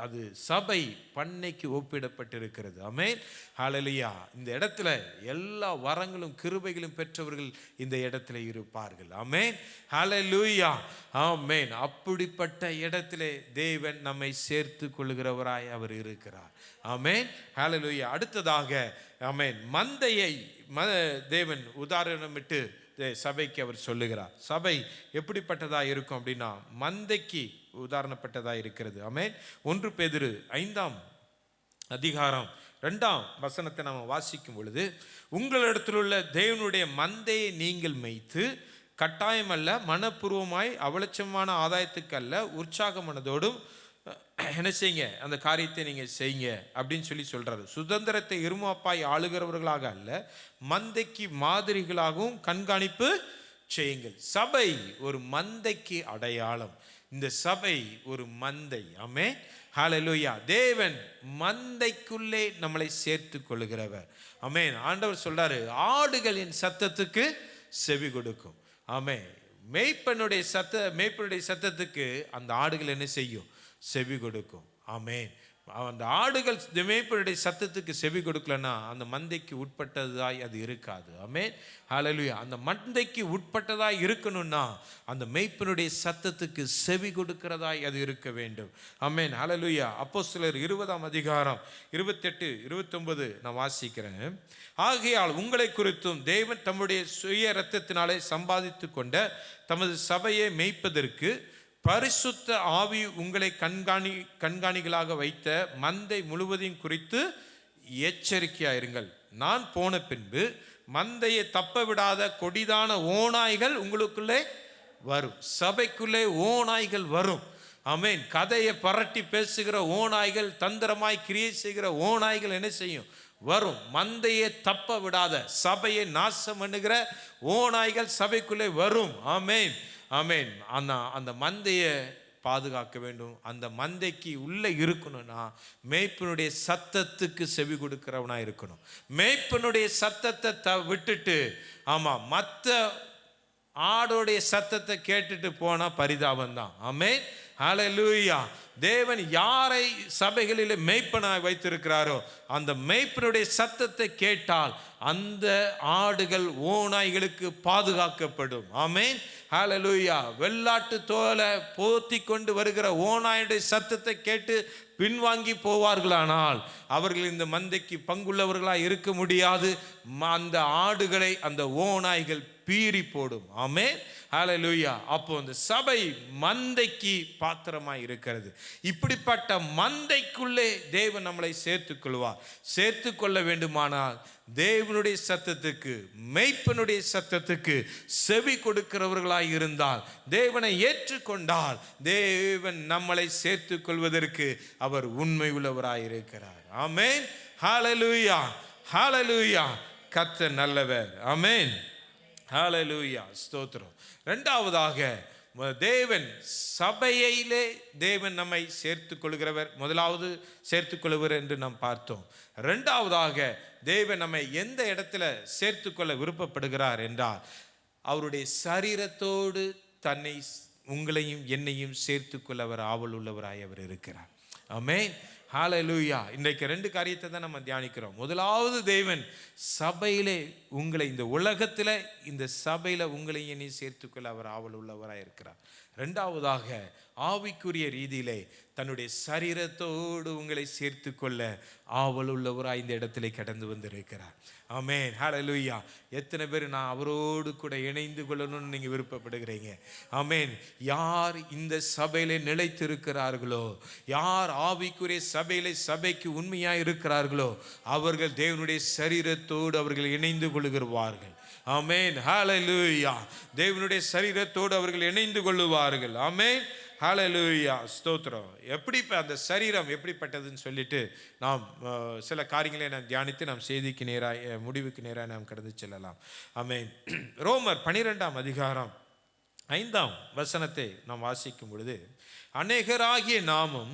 A: அது சபை பண்ணைக்கு ஒப்பிடப்பட்டிருக்கிறது. ஆமென், ஹல்லேலூயா. இந்த இடத்துல எல்லா வரங்களும் கிருபைகளும் பெற்றவர்கள் இந்த இடத்துல இருப்பார்கள். ஆமென், ஹல்லேலூயா. ஆமென். அப்படிப்பட்ட இடத்திலே தேவன் நம்மை சேர்த்து கொள்கிறவராய் அவர் இருக்கிறார். ஆமென், ஹல்லேலூயா. அடுத்ததாக ஆமென், மந்தையை தேவன் உதாரணமிட்டு சபைக்கு அவர் சொல்லுகிறார். சபை எப்படிப்பட்டதா இருக்கும் அப்படின்னா மந்தைக்கு உதாரணப்பட்டதா இருக்கிறது. ஆமென். 1 பேதுரு 5ஆம் அதிகாரம் 2ஆம் வசனத்தை நாம் வாசிக்கும் பொழுது, உங்களிடத்தில் உள்ள தேவனுடைய மந்தையை நீங்கள் மேய்த்து கட்டாயம் அல்ல, மனப்பூர்வமாய் அவலட்சமான ஆதாயத்துக்கு அல்ல, உற்சாக மனதோடும் என்ன செய்யுங்க, அந்த காரியத்தை நீங்கள் செய்யுங்க அப்படின்னு சொல்றாரு. சுதந்திரத்தை இருமாப்பாய் ஆளுகிறவர்களாக அல்ல, மந்தைக்கு மாதிரிகளாகவும் கண்காணிப்பு செய்யுங்கள். சபை ஒரு மந்தைக்கு அடையாளம். இந்த சபை ஒரு மந்தை. ஆமென், ஹல்லேலூயா. தேவன் மந்தைக்குள்ளே நம்மளை சேர்த்து கொள்கிறவர். ஆமென். ஆண்டவர் சொல்றாரு, ஆடுகளின் சத்தத்துக்கு செவி கொடுக்கும். ஆமென். மேய்ப்பனுடைய சத்தத்துக்கு அந்த ஆடுகள் என்ன செய்யும்? செவி கொடுக்கும். ஆமென். அந்த ஆடுகள் மேய்ப்பனுடைய சத்தத்துக்கு செவி கொடுக்கலன்னா அந்த மந்தைக்கு உட்பட்டதாய் அது இருக்காது. ஆமென், ஹல்லேலூயா. அந்த மந்தைக்கு உட்பட்டதாய் இருக்கணும்னா அந்த மேய்ப்பனுடைய சத்தத்துக்கு செவி கொடுக்கிறதாய் அது இருக்க வேண்டும். ஆமென், ஹல்லேலூயா. அப்போஸ்தலர் 20ஆம் அதிகாரம் 28, 29 நான் வாசிக்கிறேன். ஆகையால் உங்களை குறித்தும் தேவன் தம்முடைய சுய இரத்தத்தினாலே சம்பாதித்து கொண்ட தமது சபையை மேய்ப்பதற்கு பரிசுத்த ஆவி உங்களை கண்காணிகளாக வைத்த மந்தை முழுவதையும் குறித்து எச்சரிக்கையாயிருங்கள். நான் போன பின்பு மந்தையை தப்ப விடாத கொடிதான ஓநாய்கள் உங்களுக்குள்ளே வரும். சபைக்குள்ளே ஓநாய்கள் வரும். ஆமென். கதையை பரட்டி பேசுகிற ஓநாய்கள், தந்திரமாய் கிரியை செய்கிற ஓநாய்கள் என்ன செய்யும்? வரும். மந்தையை தப்ப விடாத, சபையை நாசம் பண்ணுகிற ஓநாய்கள் சபைக்குள்ளே வரும். ஆமென், ஆமென். அந்த மந்தையை பாதுகாக்க வேண்டும். அந்த மந்தைக்கு உள்ளே இருக்கணும்னா மேய்ப்பனுடைய சத்தத்துக்கு செவி கொடுக்கிறவனா இருக்கணும். மேய்ப்பனுடைய சத்தத்தை விட்டுட்டு மற்ற ஆடோடைய சத்தத்தை கேட்டுட்டு போனா பரிதாபம் தான். ஆமென், ஹல்லேலூயா. தேவன் யாரை சபைகளிலே மேய்ப்பனாய் வைத்திருக்கிறாரோ அந்த மேய்ப்பனுடைய சத்தத்தை கேட்டால் அந்த ஆடுகள் ஓநாய்களுக்கு பாதுகாக்கப்படும். ஆமென். ஹல்லேலூயா. வெள்ளாட்டு தோலை போத்தி கொண்டு வருகிற ஓநாயுடைய சத்தத்தை கேட்டு பின்வாங்கி போவார்களானால் அவர்கள் இந்த மந்தைக்கு பங்குள்ளவர்களாக இருக்க முடியாது. அந்த ஆடுகளை அந்த ஓநாய்கள் பீறி போடும். ஆமென். ஹல்லேலூயா. அப்போ அந்த சபை மந்தைக்கு பாத்திரமாய் இருக்கிறது. இப்படிப்பட்ட மந்தைக்குள்ளே தேவன் நம்மளை சேர்த்துக் கொள்வார். சேர்த்து கொள்ள வேண்டுமானால் தேவனுடைய சத்தத்துக்கு, மேய்ப்பனுடைய சத்தத்துக்கு செவி கொடுக்கிறவர்களாய் இருந்தால், தேவனை ஏற்றுக்கொண்டால், தேவன் நம்மளை சேர்த்து கொள்வதற்கு அவர் உண்மை உள்ளவராய் இருக்கிறார். ஆமென். ஹல்லேலூயா. ஹல்லேலூயா. கர்த்தர் நல்லவர். ஆமென். ஹல்லேலூயா. ஸ்தோத்திரம். இரண்டாவதாக தேவன் சபையிலே தேவன் நம்மை சேர்த்துக் கொள்கிறவர். முதலாவது சேர்த்துக் கொள்வர் என்று நாம் பார்த்தோம். இரண்டாவதாக தேவன் நம்மை எந்த இடத்துல சேர்த்து கொள்ள விருப்பப்படுகிறார் என்றால் அவருடைய சரீரத்தோடு தன்னை உங்களையும் என்னையும் சேர்த்து கொள்ள அவர் ஆவல் உள்ளவராய் அவர் இருக்கிறார். ஆமென். ஹல்லேலூயா. இன்றைக்கு 2 காரியத்தை தான் நம்ம தியானிக்கிறோம். முதலாவது தேவன் சபையிலே உங்களை, இந்த உலகத்தில் இந்த சபையில் உங்களை என்னை சேர்த்துக்கொள்ள அவர் ஆவல் உள்ளவராக இருக்கிறார். இரண்டாவதாக ஆவிக்குரிய ரீதியிலே தன்னுடைய சரீரத்தோடு உங்களை சேர்த்து கொள்ள ஆவல் உள்ளவராக இந்த இடத்துல கடந்து வந்திருக்கிறார். ஆமென். ஹல்லேலூயா. எத்தனை பேர் நான் அவரோடு கூட இணைந்து கொள்ளணும்னு நீங்கள் விருப்பப்படுகிறீங்க? ஆமென். யார் இந்த சபையிலே நிலைத்து இருக்கிறார்களோ, யார் ஆவிக்குரிய சபையிலே சபைக்கு உண்மையாக இருக்கிறார்களோ அவர்கள் தேவனுடைய சரீரத்தோடு அவர்கள் இணைந்து கொள்ளுகிறார்கள். ஆமென். ஹல்லேலூயா. தேவனுடைய சரீரத்தோடு அவர்கள் இணைந்து கொள்ளுவார்கள். ஆமென். ஹல்லேலூயா. ஸ்தோத்திரம். எப்படி அந்த சரீரம் எப்படிப்பட்டதுன்னு சொல்லிட்டு நாம் சில காரியங்களை நாம் தியானித்து நாம் செய்திக்கு நேராக, முடிவுக்கு நேராக நாம் கடந்து செல்லலாம். ஆமென். ரோமர் 12ஆம் அதிகாரம் 5ஆம் வசனத்தை நாம் வாசிக்கும் பொழுது, அநேகராகிய நாமும்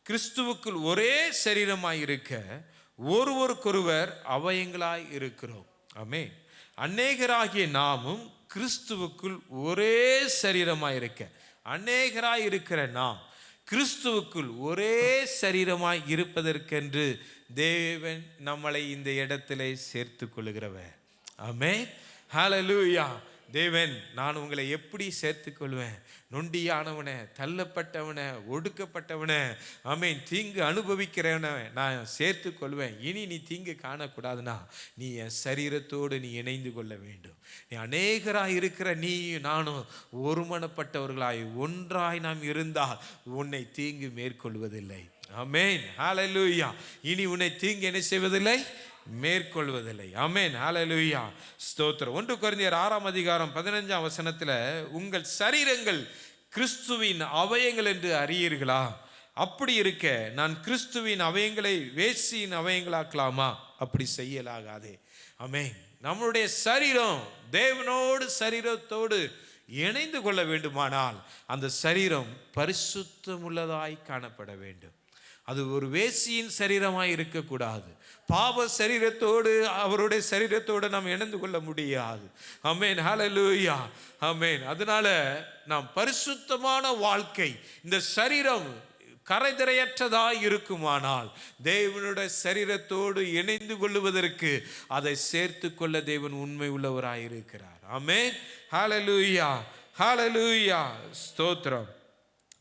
A: கிறிஸ்துவுக்குள் ஒரே சரீரமாய் இருக்க ஒருவருக்கொருவர் அவயங்களாய் இருக்கிறோம். ஆமென். அநேகராகிய நாமும் கிறிஸ்துவுக்குள் ஒரே சரீரமாய் இருக்க, அநேகராய் இருக்கிற நாம் கிறிஸ்துவுக்குள் ஒரே சரீரமாய் இருப்பதற்கென்று தேவன் நம்மளை இந்த இடத்திலே சேர்த்து கொள்ளுகிறவர். ஆமென். ஹல்லேலூயா. தேவன், நான் உங்களை எப்படி சேர்த்து கொள்வேன்? நொண்டியானவனை, தள்ளப்பட்டவனை, ஒடுக்கப்பட்டவனை, ஆமென், தீங்கு அனுபவிக்கிறவனை நான் சேர்த்து கொள்வேன். இனி நீ தீங்கு காணக்கூடாதுன்னா நீ என் சரீரத்தோடு நீ இணைந்து கொள்ள வேண்டும். நீ அநேகராய் இருக்கிற நீ நானும் ஒருமனப்பட்டவர்களாய் ஒன்றாய் நாம் இருந்தால் உன்னை தீங்கு மேற்கொள்வதில்லை. ஆமென். ஹல்லேலூயா. இனி உன்னை தீங்கு என்ன செய்வதில்லை? மேற்கொள்வதில்லை. ஆமென். ஹல்லேலூயா. ஸ்தோத்திரம். 1 கொரிந்தியர் 6ஆம் அதிகாரம் 15ஆம் வசனத்தில், உங்கள் சரீரங்கள் கிறிஸ்துவின் அவயங்கள் என்று அறியீர்களா? அப்படி இருக்க நான் கிறிஸ்துவின் அவயங்களை வேசியின் அவயங்களாக்கலாமா? அப்படி செய்யலாகாதே. ஆமென். நம்மளுடைய சரீரம் தேவனோடு சரீரத்தோடு இணைந்து கொள்ள வேண்டுமானால் அந்த சரீரம் பரிசுத்தமுள்ளதாய் காணப்பட வேண்டும். அது ஒரு வேசியின் சரீரமாய் இருக்கக்கூடாது. பாவ சரீரத்தோடு அவருடைய சரீரத்தோடு நாம் இணைந்து கொள்ள முடியாது. ஆமென். ஹல்லேலூயா. ஆமென். அதனால நாம் பரிசுத்தமான வாழ்க்கை, இந்த சரீரம் கரைதிரையற்றதாய் இருக்குமானால் தேவனுடைய சரீரத்தோடு இணைந்து கொள்ளுவதற்கு அதை சேர்த்து கொள்ள தேவன் உண்மை உள்ளவராய் இருக்கிறார். ஆமென். ஹல்லேலூயா. ஹல்லேலூயா. ஸ்தோத்திரம்.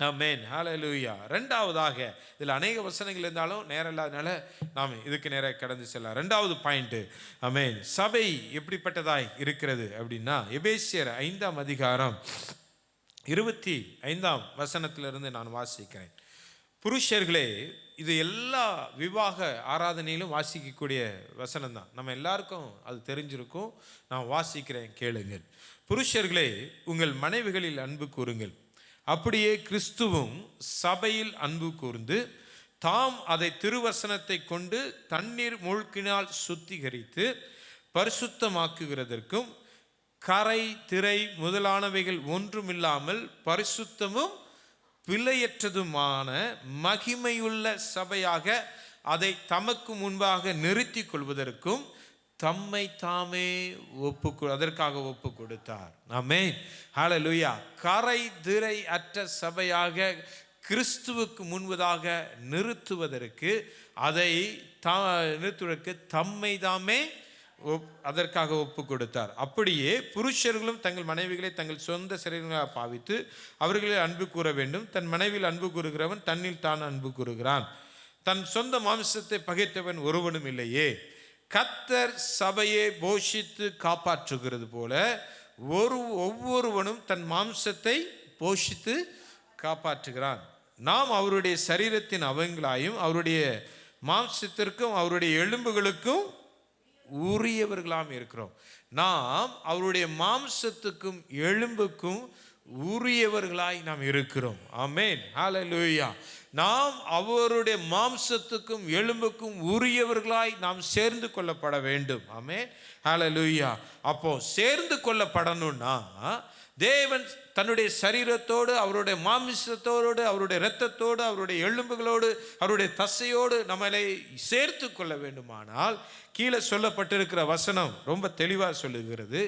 A: ஆமென். ஹல்லேலூயா. இரண்டாவதாக, இதில் அநேக வசனங்கள் இருந்தாலும் நேரம் இல்லாதனால நாம் இதுக்கு நேராக கடந்து செல்லலாம். இரண்டாவது பாயிண்ட், ஆமென், சபை எப்படிப்பட்டதாய் இருக்கிறது அப்படின்னா, எபேசியர் 5ஆம் அதிகாரம் 25ஆம் வசனத்திலிருந்து நான் வாசிக்கிறேன். புருஷர்களே, இது எல்லா விவாக ஆராதனையிலும் வாசிக்கக்கூடிய வசனம் தான். நம்ம எல்லாருக்கும் அது தெரிஞ்சிருக்கும். நான் வாசிக்கிறேன், கேளுங்கள். புருஷர்களே, உங்கள் மனைவிகளில் அன்பு கூறுங்கள், அப்படியே கிறிஸ்துவும் சபையில் அன்பு கூர்ந்து தாம் அதை திருவசனத்தை கொண்டு தண்ணீர் மூழ்கினால் சுத்திகரித்து பரிசுத்தமாக்குகிறதற்கும் கரை திரை முதலானவைகள் ஒன்றுமில்லாமல் பரிசுத்தமும் பிழையற்றதுமான மகிமையுள்ள சபையாக அதை தமக்கு முன்பாக நிறுத்தி கொள்வதற்கும் தம்மை தாமே அதற்காக ஒப்பு கொடுத்தார். ஆமென், ஹல்லேலூயா. கரை திரை அற்ற சபையாக கிறிஸ்துவுக்கு முன்பதாக நிறுத்துவதற்கு தம்மை தாமே அதற்காக ஒப்பு கொடுத்தார். அப்படியே புருஷர்களும் தங்கள் மனைவிகளை தங்கள் சொந்த சரீரங்களாக பாவித்து அவர்களில் அன்பு கூற வேண்டும். தன் மனைவியில் அன்பு கூறுகிறவன் தன்னில் தான் அன்பு கூறுகிறான். தன் சொந்த மாம்சத்தை பகைத்தவன் ஒருவனும் இல்லையே. கர்த்தர் சபையை போஷித்து காப்பாற்றுகிறது போல ஒவ்வொருவனும் தன் மாம்சத்தை போஷித்து காப்பாற்றுகிறான். நாம் அவருடைய சரீரத்தின் அவங்களாயும் அவருடைய மாம்சத்திற்கும் அவருடைய எலும்புகளுக்கும் உரியவர்களாம் இருக்கிறோம். நாம் அவருடைய மாம்சத்துக்கும் எலும்புக்கும் உரியவர்களாய் நாம் இருக்கிறோம். ஆமென், ஹல்லேலூயா. நாம் அவருடைய மாம்சத்துக்கும் எலும்புக்கும் உரியவர்களாய் நாம் சேர்ந்து கொள்ளப்பட வேண்டும். ஆமென், ஹல்லேலூயா. அப்போ சேர்ந்து கொள்ளப்படணும்னா தேவன் தன்னுடைய சரீரத்தோடு அவருடைய மாமிசத்தோடு அவருடைய இரத்தத்தோடு அவருடைய எலும்புகளோடு அவருடைய தசையோடு நம்மளை சேர்த்து கொள்ள வேண்டுமானால் கீழே சொல்லப்பட்டிருக்கிற வசனம் ரொம்ப தெளிவாக சொல்லுகிறது.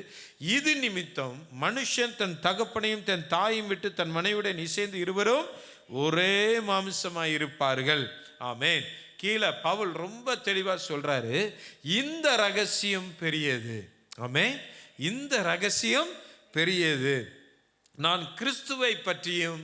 A: இது நிமித்தம் மனுஷன் தன் தகப்பனையும் தன் தாயையும் விட்டு தன் மனைவியுடன் இசைந்து இருவரும் ஒரே மாமிசமாய் இருப்பார்கள். ஆமென். கீழே பவுல் ரொம்ப தெளிவாக சொல்றாரு, இந்த ரகசியம் பெரியது. ஆமென், இந்த ரகசியம் பெரியது. நான் கிறிஸ்துவை பற்றியும்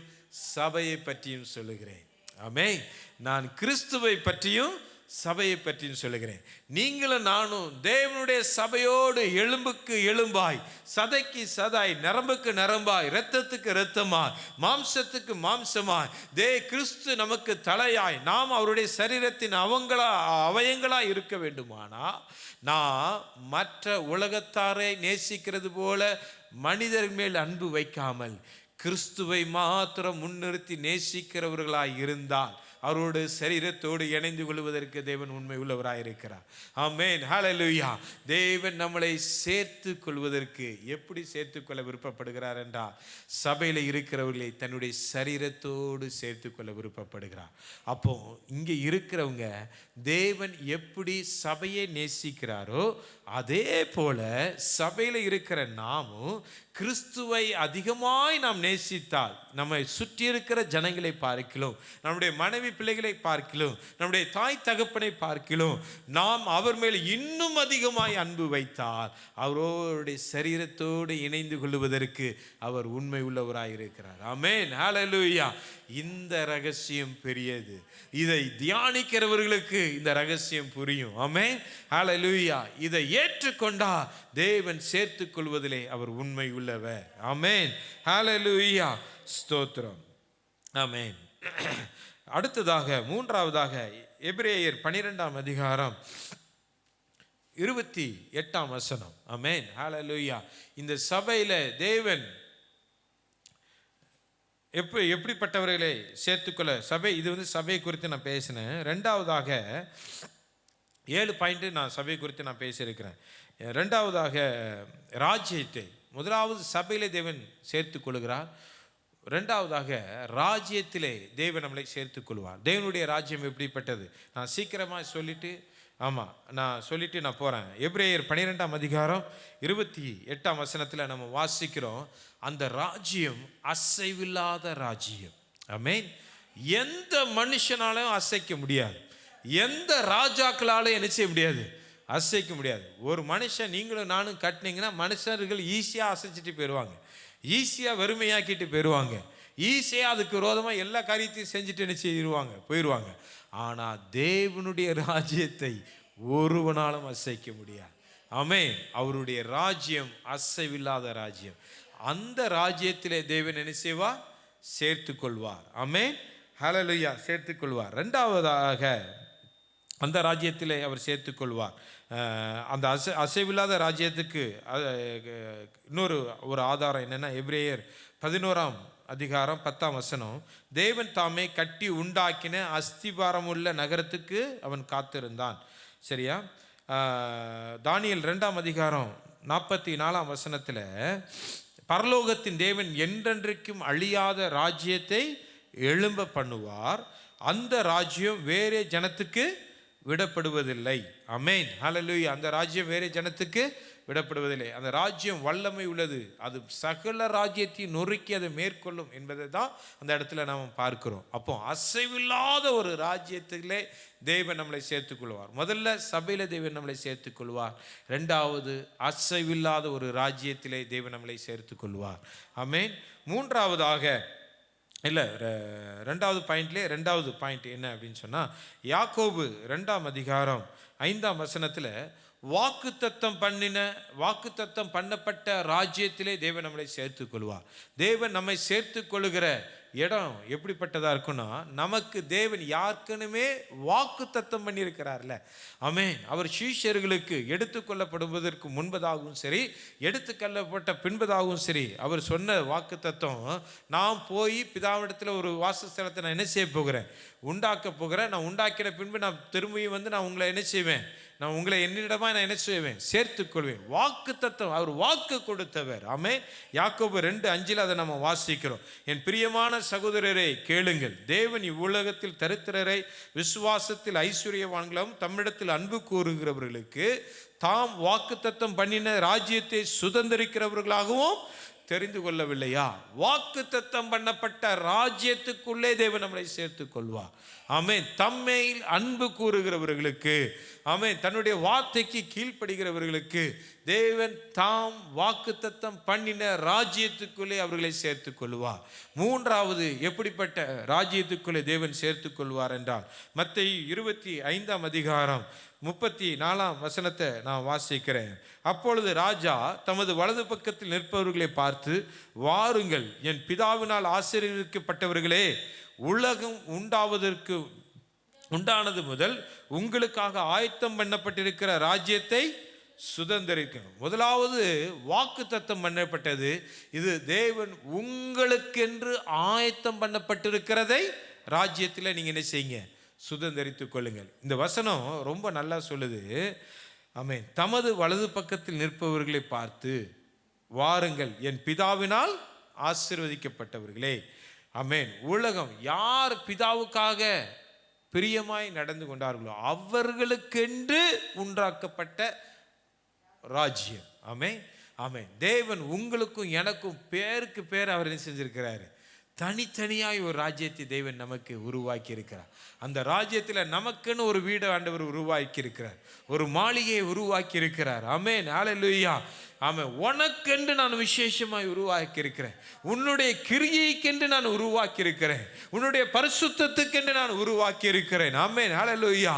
A: சபையை பற்றியும் சொல்லுகிறேன். ஆமென், நான் கிறிஸ்துவை பற்றியும் சபையை பற்றியும் சொல்லுகிறேன். நீங்களும் நானும் தேவனுடைய சபையோடு எலும்புக்கு எலும்பாய், சதைக்கு சதாய், நரம்புக்கு நரம்பாய், இரத்தத்துக்கு இரத்தமாய், மாம்சத்துக்கு மாம்சமாய், கிறிஸ்து நமக்கு தலையாய், நாம் அவருடைய சரீரத்தின் அவயங்களாய் இருக்க வேண்டுமானா நான் மற்ற உலகத்தாரை நேசிக்கிறது போல மனிதர் மேல் அன்பு வைக்காமல் கிறிஸ்துவை மாத்திரம் முன்னிறுத்தி நேசிக்கிறவர்களாய் இருந்தால் அவரோடு சரீரத்தோடு இணைந்து கொள்வதற்கு தேவன் உண்மை உள்ளவராய் இருக்கிறார். ஆமென், ஹல்லேலூயா. தேவன் நம்மளை சேர்த்து கொள்வதற்கு எப்படி சேர்த்து கொள்ள விருப்பப்படுகிறார் என்றால் சபையில் இருக்கிறவர்களை தன்னுடைய சரீரத்தோடு சேர்த்து கொள்ள விருப்பப்படுகிறார். அப்போ இங்கே இருக்கிறவங்க தேவன் எப்படி சபையை நேசிக்கிறாரோ அதே போல சபையில் இருக்கிற நாமும் கிறிஸ்துவை அதிகமாய் நாம் நேசித்தால் நம்மை சுற்றி இருக்கிற ஜனங்களை பார்க்கிறோம், நம்முடைய மனைவி பிள்ளைகளை பார்க்கிறோம், நம்முடைய தாய் தகப்பனை பார்க்கிறோம், நாம் அவர் மேல் இன்னும் அதிகமாய் அன்பு வைத்தால் அவருடைய சரீரத்தோடு இணைந்து கொள்வதற்கு அவர் உண்மை உள்ளவராய் இருக்கிறார். ஆமென், ஹல்லேலூயா. இந்த ரகசியம் பெரியது. இதை தியானிக்கிறவர்களுக்கு இந்த ரகசியம் புரியும். ஆமென், ஹல்லேலூயா. இதை ஏற்றுக்கொண்டா தேவன் சேர்த்துக் கொள்வதிலே அவர் உண்மை உள்ளவர். ஆமென், ஹல்லேலூயா, ஸ்தோத்திரம். ஆமென். அடுத்ததாக மூன்றாவதாக எபிரேயர் 12ஆம் அதிகாரம் 28ஆம் வசனம். ஆமென், ஹல்லேலூயா. இந்த சபையில தேவன் எப்படிப்பட்டவர்களை சேர்த்துக்கொள்ள சபை, இது சபை குறித்து நான் பேசினேன். ரெண்டாவதாக 7 பாயிண்ட் நான் சபை குறித்து நான் பேசியிருக்கிறேன். ரெண்டாவதாக ராஜ்யத்தை, முதலாவது சபையிலே தேவன் சேர்த்து கொள்கிறார். ரெண்டாவதாக ராஜ்யத்திலே தேவன் நம்மளை சேர்த்து கொள்வார். தேவனுடைய ராஜ்யம் எப்படிப்பட்டது நான் சீக்கிரமாக சொல்லிட்டு நான் போகிறேன். எபிரேயர் 12ஆம் அதிகாரம் 28ஆம் வசனத்தில் நம்ம வாசிக்கிறோம், அந்த ராஜ்யம் அசைவில்லாத ராஜ்யம். ஆமென். எந்த மனுஷனாலும் அசைக்க முடியாது, எந்த ராஜாக்களாலும் என்ன செய்ய முடியாது, அசைக்க முடியாது. ஒரு மனுஷன் நீங்களும் நானும் கட்டினீங்கன்னா மனுஷர்கள் ஈஸியாக அசைச்சிட்டு போயிடுவாங்க, ஈஸியாக வெறுமையாக்கிட்டு போயிடுவாங்க, ஈஸியாக அதுக்கு விரோதமாக எல்லா காரியத்தையும் செஞ்சுட்டு என்ன செய்வாங்க, போயிடுவாங்க. ஆனால் தேவனுடைய ராஜ்யத்தை ஒருவனாலும் அசைக்க முடியாது. ஆமென். அவருடைய ராஜ்யம் அசைவில்லாத ராஜ்யம். அந்த ராஜ்யத்திலே தேவன் என்ன செய்வார், சேர்த்து கொள்வார். ஆமென், ஹல்லேலூயா, சேர்த்து கொள்வார். ரெண்டாவதாக அந்த ராஜ்யத்திலே அவர் சேர்த்து கொள்வார். அந்த அசைவில்லாத ராஜ்யத்துக்கு இன்னொரு ஆதாரம் என்னென்னா எபிரேயர் 11ஆம் அதிகாரம் 10ஆம் வசனம், தேவன் தாமே கட்டி உண்டாக்கின அஸ்திபாரமுள்ள நகரத்துக்கு அவன் காத்திருந்தான். சரியா? தானியேல் 2ஆம் அதிகாரம் 44ஆம் வசனத்தில் பரலோகத்தின் தேவன் என்றென்றைக்கும் அழியாத ராஜ்யத்தை எழும்ப பண்ணுவார், அந்த ராஜ்யம் வேறே ஜனத்துக்கு விடப்படுவதில்லை. ஆமென், ஹல்லேலூயா. அந்த ராஜ்யம் வேறு ஜனத்துக்கு விடப்படுவதில்லை. அந்த ராஜ்யம் வல்லமை உள்ளது, அது சகல ராஜ்யத்தையும் நொறுக்கி அதை மேற்கொள்ளும் என்பதை தான் அந்த இடத்துல நாம் பார்க்கிறோம். அப்போ அசைவில்லாத ஒரு ராஜ்யத்திலே தேவன் நம்மளை சேர்த்துக்கொள்வார். முதல்ல சபையில் தேவன் நம்மளை சேர்த்துக்கொள்வார். ரெண்டாவது அசைவில்லாத ஒரு ராஜ்யத்திலே தேவன் நம்மளை சேர்த்துக்கொள்வார். ஆமென். மூன்றாவதாக இல்லை, ரெண்டாவது பாயிண்ட்லே ரெண்டாவது பாயிண்ட் என்ன அப்படின்னு சொன்னால், யாக்கோபு 2ஆம் அதிகாரம் 5ஆம் வசனத்தில் வாக்குத்தத்தம் பண்ணப்பட்ட ராஜ்யத்திலே தேவன் நம்மளை சேர்த்து கொள்வார். தேவன் நம்மை சேர்த்து கொள்ளுகிற இடம் எப்படிப்பட்டதாக இருக்குன்னா, நமக்கு தேவன் யாருக்கனுமே வாக்குத்தத்தம் பண்ணியிருக்கிறார்ல. ஆமென். அவர் சீஷர்களுக்கு எடுத்துக்கொள்ளப்படுவதற்கு முன்பதாகவும் சரி, எடுத்துக்கொள்ளப்பட்ட பின்பதாகவும் சரி, அவர் சொன்ன வாக்குத்தத்தம், நான் போய் பிதாவிடத்தில் ஒரு வாசஸ்தலத்தை நான் என்ன செய்ய போகிறேன், உண்டாக்க போகிறேன். நான் உண்டாக்கின பின்பு நான் திரும்பியும் வந்து நான் உங்களை என்ன செய்வேன், நான் உங்களை என்னிடமா நான் என்ன செய்வேன், சேர்த்துக்கொள்வேன். வாக்கு தத்துவம், அவர் வாக்கு கொடுத்தவர். ஆமென். யாக்கோபு 2:5 அதை நம்ம வாசிக்கிறோம். என் பிரியமான சகோதரரை கேளுங்கள், தேவன் இவ்வுலகத்தில் தரித்திரரை விசுவாசத்தில் ஐஸ்வர்யவான்களும் தம்மிடத்தில் அன்பு கூறுகிறவர்களுக்கு தாம் வாக்கு தத்தம் பண்ணின ராஜ்யத்தை சுதந்திரிக்கிறவர்களாகவும் தெரிந்து கொள்ளவில்லையா? வாக்கு தத்தம் பண்ணப்பட்ட ராஜ்யத்துக்குள்ளே தேவன் நம்மளை சேர்த்துக் கொள்வார். ஆமென். தம்மையில் அன்பு கூறுகிறவர்களுக்கு, ஆமென், தன்னுடைய வார்த்தைக்கு கீழ்ப்படுகிறவர்களுக்கு தேவன் தாம் வாக்கு தத்தம் பண்ணின ராஜ்யத்துக்குள்ளே அவர்களை சேர்த்துக் கொள்வார். மூன்றாவது எப்படிப்பட்ட ராஜ்யத்துக்குள்ளே தேவன் சேர்த்துக் கொள்வார் என்றால், மத்தேயு 25ஆம் அதிகாரம் 34ஆம் வசனத்தை நான் வாசிக்கிறேன். அப்பொழுது ராஜா தமது வலது பக்கத்தில் நிற்பவர்களை பார்த்து, வாருங்கள், என் பிதாவினால் ஆசீர்வதிக்கப்பட்டவர்களே, உலகம் உண்டானது முதல் உங்களுக்காக ஆயத்தம் பண்ணப்பட்டிருக்கிற ராஜ்யத்தை சுதந்திரிக்கும். முதலாவது வாக்கு தத்தம் பண்ணப்பட்டது. இது தேவன் உங்களுக்கென்று ஆயத்தம் பண்ணப்பட்டிருக்கிறதை ராஜ்யத்தில் நீங்கள் என்ன செய்யுங்க, சுதந்திரித்துக் கொள்ளுங்கள். இந்த வசனம் ரொம்ப நல்லா சொல்லுது. ஆமென். தமது வலது பக்கத்தில் நிற்பவர்களை பார்த்து, வாருங்கள், என் பிதாவினால் ஆசீர்வதிக்கப்பட்டவர்களே. ஆமென். உலகம் யார் பிதாவுக்காக பிரியமாய் நடந்து கொண்டார்களோ அவர்களுக்கென்று உண்டாக்கப்பட்ட ராஜ்யம். ஆமென், ஆமென். தேவன் உங்களுக்கும் எனக்கும் பேருக்கு பேர் அவர் என்ன செஞ்சிருக்கிறாரு, தனித்தனியாய் ஒரு ராஜ்யத்தை தேவன் நமக்கு உருவாக்கி இருக்கிறார். அந்த ராஜ்யத்தில் நமக்குன்னு ஒரு வீடை ஆண்டவர் உருவாக்கி இருக்கிறார், ஒரு மாளிகையை உருவாக்கி இருக்கிறார். ஆமென், ஹல்லேலூயா. ஆமென். உனக்கென்று நான் விசேஷமாய் உருவாக்கி இருக்கிறேன். உன்னுடைய கிரியைக்கென்று நான் உருவாக்கி இருக்கிறேன். உன்னுடைய பரிசுத்தத்துக்கென்று நான் உருவாக்கி இருக்கிறேன். ஆமென், ஹல்லேலூயா.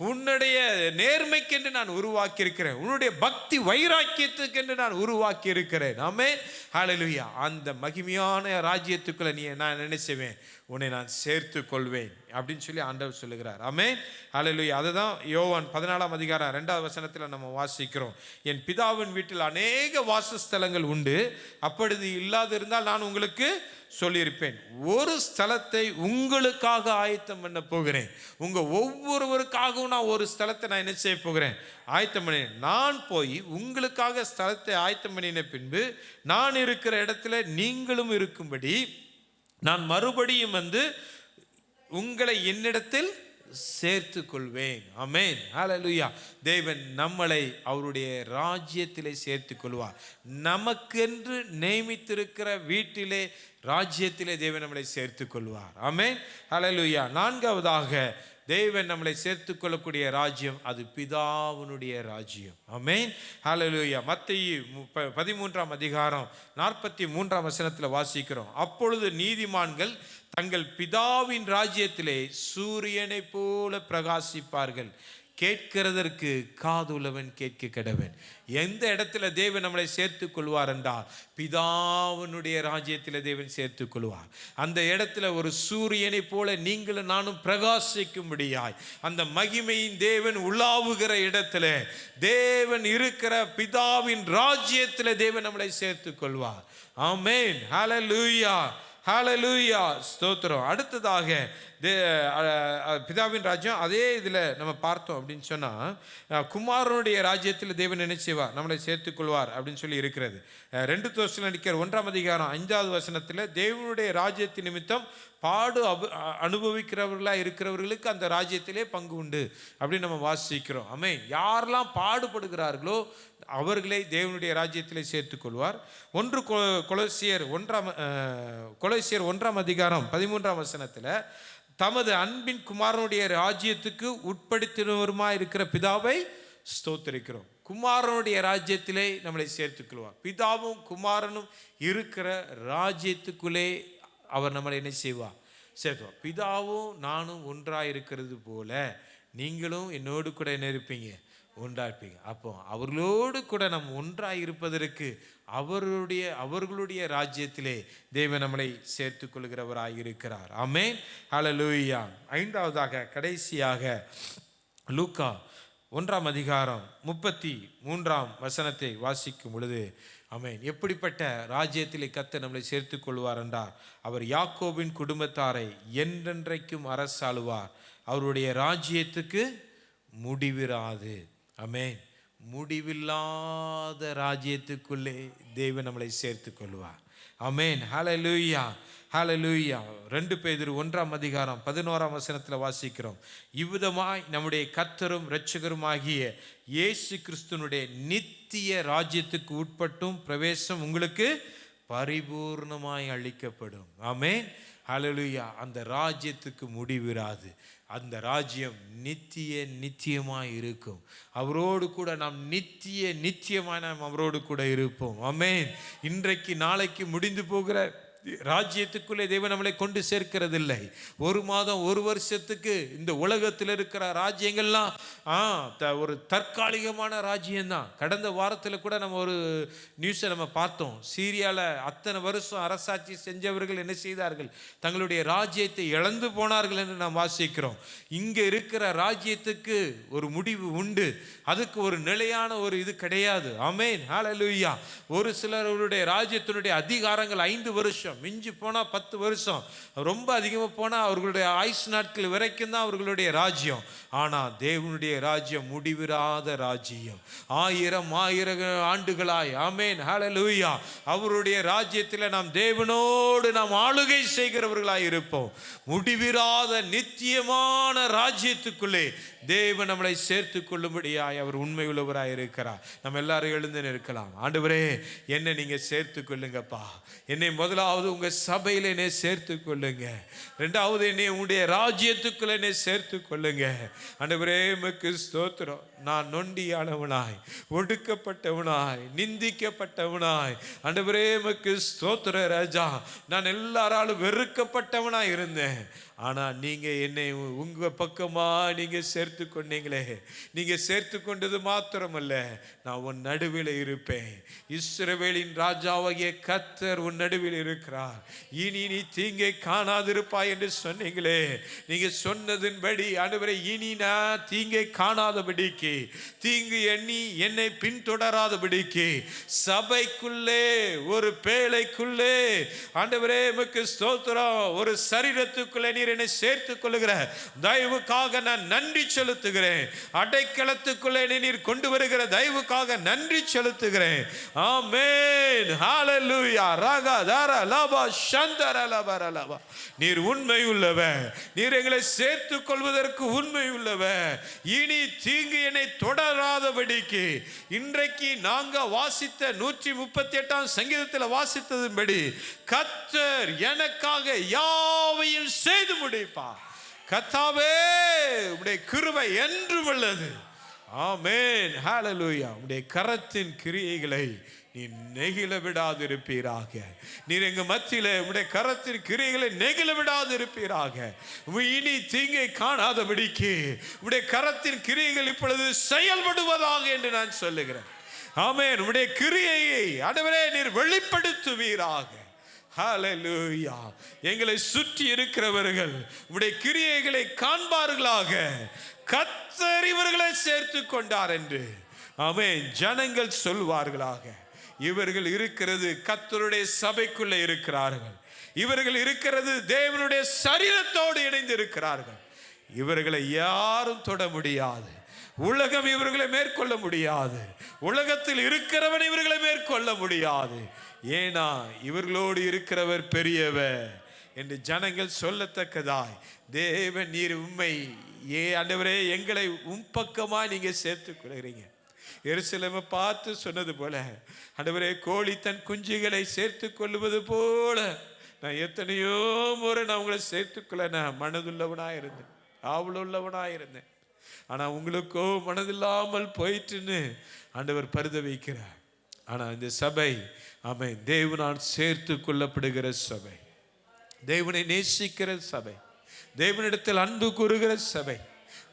A: உன்னுடைய நேர்மைக்கென்று நான் உருவாக்கி இருக்கிறேன். உன்னுடைய பக்தி வைராக்கியத்துக்கென்று நான் உருவாக்கி இருக்கிறேன். ஆமென், ஹல்லேலூயா. அந்த மகிமையான ராஜ்யத்துக்குள்ள நீ நான் நினைச்சுவேன், உன்னை நான் சேர்த்து கொள்வேன் அப்படின்னு சொல்லி ஆண்டவர் சொல்லுகிறார். ஆமென், ஹல்லேலூயா. அதுதான் யோவான் 14ஆம் அதிகாரம் 2ஆவது வசனத்தில் நம்ம வாசிக்கிறோம். என் பிதாவின் வீட்டில் அநேக வாசஸ்தலங்கள் உண்டு, அப்படி இல்லாதிருந்தால் நான் உங்களுக்கு சொல்லியிருப்பேன். ஒரு ஸ்தலத்தை உங்களுக்காக ஆயத்தம் பண்ண போகிறேன். உங்க ஒவ்வொருவருக்காகவும் நான் ஒரு ஸ்தலத்தை நான் என்ன செய்ய போகிறேன், ஆயத்தம் பண்ணினேன். நான் போய் உங்களுக்காக ஸ்தலத்தை ஆயத்தம் பண்ணின பின்பு நான் இருக்கிற இடத்துல நீங்களும் இருக்கும்படி நான் மறுபடியும் வந்து உங்களை என்னிடத்தில் சேர்த்து கொள்வேன். ஆமென், ஹல்லேலூயா. தேவன் நம்மளை அவருடைய ராஜ்யத்திலே சேர்த்து கொள்வார். நமக்கென்று நியமித்திருக்கிற வீட்டிலே, ராஜ்யத்திலே தேவன் நம்மளை சேர்த்து கொள்வார். ஆமென், ஹல்லேலூயா. நான்காவதாக தேவன் நம்மளை சேர்த்து கொள்ளக்கூடிய ராஜ்யம், அது பிதாவினுடைய ராஜ்யம். ஆமென், ஹல்லேலூயா. மத்தேயு 13ஆம் அதிகாரம் 43ஆம் வசனத்தில் வாசிக்கிறோம். அப்பொழுது நீதிமான்கள் தங்கள் பிதாவின் ராஜ்யத்திலே சூரியனை போல பிரகாசிப்பார்கள். கேட்கிறதற்கு காதுள்ளவன் கேட்க கடவன். எந்த இடத்துல தேவன் நம்மளை சேர்த்து கொள்வார் என்றால், பிதாவினுடைய ராஜ்யத்தில் தேவன் சேர்த்து கொள்வார். அந்த இடத்துல ஒரு சூரியனை போல நீங்களும் நானும் பிரகாசிக்கும்படியாய், அந்த மகிமையின் தேவன் உலாவுகிற இடத்துல, தேவன் இருக்கிற பிதாவின் ராஜ்யத்தில் தேவன் நம்மளை சேர்த்து கொள்வார். ஆமென், ஹல்லேலூயா, ஹல்லேலூயா, ஸ்தோத்திரம். அடுத்ததாக பிதாவின் ராஜ்யம் அதே இதில் நம்ம பார்த்தோம் அப்படின்னு சொன்னால், குமாரனுடைய ராஜ்யத்தில் தேவன் என்ன செய்வார், நம்மளை சேர்த்துக்கொள்வார் அப்படின்னு சொல்லி இருக்கிறது. 2 தெசலோனிக்கேயர் 1:5 தேவனுடைய ராஜ்யத்தின் நிமித்தம் பாடு அனுபவிக்கிறவர்களாக இருக்கிறவர்களுக்கு அந்த ராஜ்யத்திலே பங்கு உண்டு அப்படின்னு நம்ம வாசிக்கிறோம். ஆமென். யாரெல்லாம் பாடுபடுகிறார்களோ அவர்களை தேவனுடைய ராஜ்யத்திலே சேர்த்துக்கொள்வார். கொலோசியர் 1:13 தமது அன்பின் குமாரனுடைய ராஜ்யத்துக்கு உட்படுத்தினவருமாய் இருக்கிற பிதாவை ஸ்தோத்திரிக்கிறோம். குமாரனுடைய ராஜ்யத்திலே நம்மளை சேர்த்துக்கொள்வார். பிதாவும் குமாரனும் இருக்கிற ராஜ்யத்துக்குள்ளே அவர் நம்மளை என்ன செய்வார், சேர்த்துவார். பிதாவும் நானும் ஒன்றாக இருக்கிறது போல நீங்களும் என்னோடு கூட என்ன இருப்பீங்க, ஒன்றாக இருப்பீங்க. அப்போ அவர்களோடு கூட நம் ஒன்றாக இருப்பதற்கு அவர்களுடைய ராஜ்யத்திலே தேவன் நம்மளை சேர்த்து கொள்கிறவராக இருக்கிறார். ஆமென். ஹல்லேலூயா. 5வதாக கடைசியாக லூக்கா 1:33 வாசிக்கும் பொழுது, ஆமென், எப்படிப்பட்ட ராஜ்யத்திலே கர்த்தர் நம்மளை சேர்த்து கொள்வார் என்றார். அவர் யாக்கோபின் குடும்பத்தாரை என்றென்றைக்கும் அரசாளுவார். அவருடைய ராஜ்யத்துக்கு முடிவிராது. ஆமென். முடிவில்லாத ராஜ்யத்துக்குள்ளே தேவன் நம்மளை சேர்த்து கொள்வார். ஆமென். ஹல்லேலூயா, ஹல்லேலூயா. 2 பேதுரு 1:11 வாசிக்கிறோம். இவ்விதமாய் நம்முடைய கர்த்தரும் இரட்சகருமாகிய இயேசு கிறிஸ்துனுடைய நித்திய ராஜ்யத்துக்கு உட்பட்டும் பிரவேசம் உங்களுக்கு பரிபூர்ணமாய் அளிக்கப்படும். ஆமென். ஹல்லேலூயா. அந்த ராஜ்யத்துக்கு முடிவிராது. அந்த ராஜ்யம் நித்தியமாய் இருக்கும். அவரோடு கூட நாம் நித்தியமாய் நாம் அவரோடு கூட இருப்போம். ஆமென். இன்றைக்கு நாளைக்கு முடிந்து போகிற ராஜ்யத்துக்குள்ளே தேவன் நம்மளை கொண்டு சேர்க்கிறதில்லை. 1 மாதம் 1 வருஷத்துக்கு இந்த உலகத்தில் இருக்கிற ராஜ்யங்கள்லாம் ஒரு தற்காலிகமான ராஜ்யம்தான். கடந்த வாரத்தில் கூட நம்ம ஒரு நியூஸை நம்ம பார்த்தோம். சீரியாவில் அத்தனை வருஷம் அரசாட்சி செஞ்சவர்கள் என்ன செய்தார்கள், தங்களுடைய ராஜ்யத்தை இழந்து போனார்கள் என்று நாம் வாசிக்கிறோம். இங்கே இருக்கிற ராஜ்யத்துக்கு ஒரு முடிவு உண்டு. அதுக்கு ஒரு நிலையான ஒரு இது கிடையாது. ஆமென். ஹல்லேலூயா. ஒரு சிலருடைய ராஜ்யத்தினுடைய அதிகாரங்கள் 5 வருஷம், மிஞ்சி போனால் 10 வருஷம், ரொம்ப அதிகமாக போனால் அவர்களுடைய ஆயுசு நாட்கள் வரைக்கும் தான் அவர்களுடைய ராஜ்யம். ஆனால் தேவனுடைய ராஜ்யம் முடிவிராத ராஜ்யம், 1000 ஆண்டுகளாய். ஆமென். ஹல்லேலூயா. அவருடைய ராஜ்யத்தில் நாம் தேவனோடு நாம் ஆளுகை செய்கிறவர்களாய் இருப்போம். முடிவிராத நித்தியமான ராஜ்யத்துக்குள்ளே தேவன் நம்மளை சேர்த்து கொள்ளும்படியாய் அவர் உண்மை உள்ளவராய் இருக்கிறார். நம்ம எல்லாரும் எழுந்து நிற்கலாம். ஆண்டவரே, என்னை நீங்க சேர்த்து கொள்ளுங்கப்பா. என்னை முதலாவது உங்க சபையில என்னை சேர்த்து கொள்ளுங்க. 2வது என்னை உங்களுடைய ராஜ்யத்துக்குள்ள என்னை சேர்த்து கொள்ளுங்க. ஆண்டவரே, உமக்கு ஸ்தோத்திரம். நான் நொண்டியானவனாய், ஒடுக்கப்பட்டவனாய், நிந்திக்கப்பட்டவனாய், ஆண்டவரே உமக்கு ஸ்தோத்திர ராஜா, நான் எல்லாராலும் வெறுக்கப்பட்டவனாய் இருந்தேன். ஆனால் நீங்கள் என்னை உங்கள் பக்கமாக நீங்கள் சேர்த்து கொண்டீங்களே. நீங்கள் சேர்த்து கொண்டது மாத்திரமல்ல, நான் உன் நடுவில் இருப்பேன். இஸ்ரவேலின் ராஜாவாகிய கர்த்தர் உன் நடுவில் இருக்கிறார். இனி நீ தீங்கை காணாதிருப்பாய் என்று சொன்னீங்களே. நீங்கள் சொன்னதின்படி ஆண்டவரே, இனி நான் தீங்கை காணாதபடிக்கு, தீங்கு எண்ணி என்னை பின்தொடராதபடிக்கு, சபைக்குள்ளே ஒரு பேழைக்குள்ளே ஆண்டவரே உமக்கு ஸ்தோத்திரம், ஒரு சரீரத்துக்குள்ளே நீர் என்னை சேர்த்துக் கொள்ளுகிற தயவுக்காக நான் நன்றி செலுத்துகிறேன். அடைக்கலத்துக்குள்ளே நீர் கொண்டு வருகிற தயவுக்காக நன்றி செலுத்துகிறேன். ஆமென். ஹல்லேலூயா. ரகா தர லபா சந்தர லபர லபா. நீர் உண்மை உள்ளவர். நீர் எங்களை சேர்த்துக் கொள்வதற்கு உண்மை உள்ளவர். இனி தீங்கு என்னை தொடராதபடிக்கு, இன்றைக்கு நாங்க வாசித்த 138 சங்கீதத்தில் வாசித்ததின்படி கர்த்தர் எனக்காக யாவையும் செய்து முடிப்பார். கர்த்தாவே, உம்முடைய கிருபை என்றும் உள்ளது. ஆமென். ஹல்லேலூயா. உம்முடைய கரத்தின் கிரியைகளை நீ நெகிழ விடாது இருப்பீராக. நீர் எங்க மத்தியில உம்முடைய கரத்தின் கிரியைகளை நெகிழ விடாது இருப்பீராக. இனி தீங்கை காணாதபடிக்கு உம்முடைய கரத்தின் கிரியைகள் இப்பொழுது செயல்படுவதாக என்று நான் சொல்லுகிறேன். ஆமென். உம்முடைய கிரியையை ஆண்டவரே நீர் வெளிப்படுத்துவீராக. ஹல்லேலூயா. எங்களை சுற்றி இருக்கிறவர்கள் உம்முடைய கிரியைகளை காண்பார்களாக. கர்த்தர் இவர்களை சேர்த்து கொண்டார் என்று ஆமென் ஜனங்கள் சொல்வார்களாக. இவர்கள் இருக்கிறது கர்த்தருடைய சபைக்குள்ளே இருக்கிறார்கள். இவர்கள் இருக்கிறது தேவனுடைய சரீரத்தோடு இணைந்து இருக்கிறார்கள். இவர்களை யாரும் தொட முடியாது. உலகம் இவர்களை மேற்கொள்ள முடியாது. உலகத்தில் இருக்கிறவன் இவர்களை மேற்கொள்ள முடியாது. ஏனா இவர்களோடு இருக்கிறவர் பெரியவர் என்று ஜனங்கள் சொல்லத்தக்கதாய் தேவன் நீர் உம்மை ஆண்டவரே எங்களை பக்கமாக நீங்க சேர்த்துக் கொள்கிறீங்க. எருசலேமை பார்த்து சொன்னது போல ஆண்டவரே கோழி தன் குஞ்சுகளை சேர்த்து கொள்வது போல நான் எத்தனையோ முறை நான் உங்களை சேர்த்துக்கொள்ள நான் மனதுள்ளவனாக இருந்தேன், ஆவலுள்ளவனாக இருந்தேன். ஆனால் உங்களுக்கோ மனதில்லாமல் போயிட்டுன்னு ஆண்டவர் பரித வைக்கிறார். ஆனால் இந்த சபை ஆமென் தேவனால் சேர்த்து கொள்ளப்படுகிற சபை, தேவனை நேசிக்கிற சபை, தேவனிடத்தில் அன்பு கூறுகிற சபை,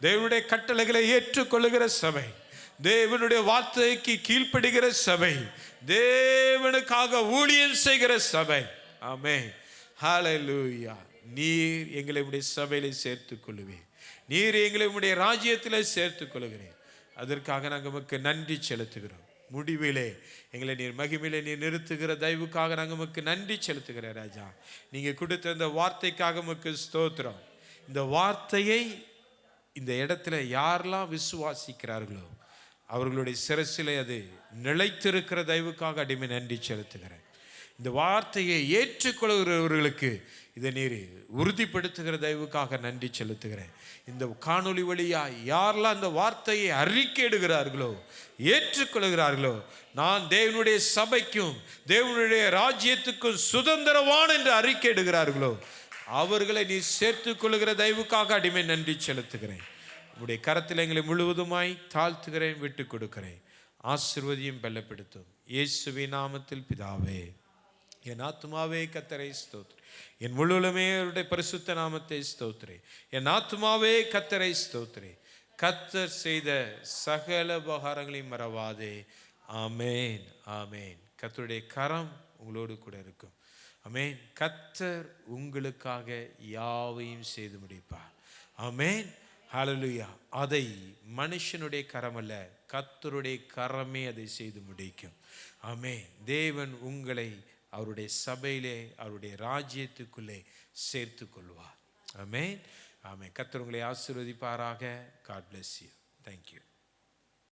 A: தேவனுடைய கட்டளைகளை ஏற்றுக்கொள்ளுகிற சபை, தேவனுடைய வார்த்தைக்கு கீழ்ப்படுகிற சபை, தேவனுக்காக ஊழியம் செய்கிற சபை. ஆமென், ஹல்லேலூயா. நீர் எங்களை உடைய சபையிலே சேர்த்துக் கொள்ளுவீர், நீர் எங்களை உடைய ராஜ்யத்தில் சேர்த்துக் கொள்ளுகிறேன். அதற்காக நாங்கள் உமக்கு நன்றி செலுத்துகிறோம். முடிவிலே எங்களை நீர் மகிமையிலே நீர் நிறுத்துகிற தயவுக்காக நாங்கள் உமக்கு நன்றி செலுத்துகிறேன் ராஜா. நீங்கள் கொடுத்த இந்த வார்த்தைக்காக உமக்கு ஸ்தோத்திரம். இந்த வார்த்தையை இந்த இடத்துல யாரெல்லாம் விசுவாசிக்கிறார்களோ அவர்களுடைய சிரசிலே அது நிலைத்திருக்கிற தயவுக்காக அடிமை நன்றி செலுத்துகிறேன். இந்த வார்த்தையை ஏற்றுக்கொள்கிறவர்களுக்கு இதை நீர் உறுதிப்படுத்துகிற தயவுக்காக நன்றி செலுத்துகிறேன். இந்த காணொளி வழியாக யாரெல்லாம் இந்த வார்த்தையை அறிக்கையிடுகிறார்களோ ஏற்றுக்கொள்கிறார்களோ நான் தேவனுடைய சபைக்கும் தேவனுடைய ராஜ்யத்துக்கும் சுதந்திரவான் என்று அறிக்கையிடுகிறார்களோ அவர்களை நீ சேர்த்துக் கொள்ளுகிற தயவுக்காக அடிமை நன்றி செலுத்துகிறேன். உடைய கரத்தில் எங்களை முழுவதுமாய் தாழ்த்துகிறேன், விட்டு கொடுக்கிறேன். ஆசீர்வதியும் பலப்படுத்தும் இயேசுவின் நாமத்தில் பிதாவே. என் ஆத்துமாவே கர்த்தரை ஸ்தோத்திரி, என் முழுவதுமே அவருடைய பரிசுத்த நாமத்தை ஸ்தோத்திரி. என் ஆத்துமாவே கர்த்தரை ஸ்தோத்திரி. கர்த்தர் செய்த சகல உபகாரங்களையும் மறவாதே. ஆமேன், ஆமேன். கர்த்தருடைய கரம் உங்களோடு கூட இருக்கும். ஆமேன். கர்த்தர் உங்களுக்காக யாவையும் செய்து முடிப்பார். ஆமேன், ஹல்லேலூயா. அதை மனுஷனுடைய கரம் அல்ல, கர்த்தருடைய கரமே அதை செய்து முடிக்கும். ஆமேன். தேவன் உங்களை அவருடைய சபையிலே அவருடைய ராஜ்யத்துக்குள்ளே சேர்த்து கொள்வார். ஆமேன், ஆமேன். கர்த்தர் உங்களை ஆசீர்வதிப்பாராக. God bless you. Thank you.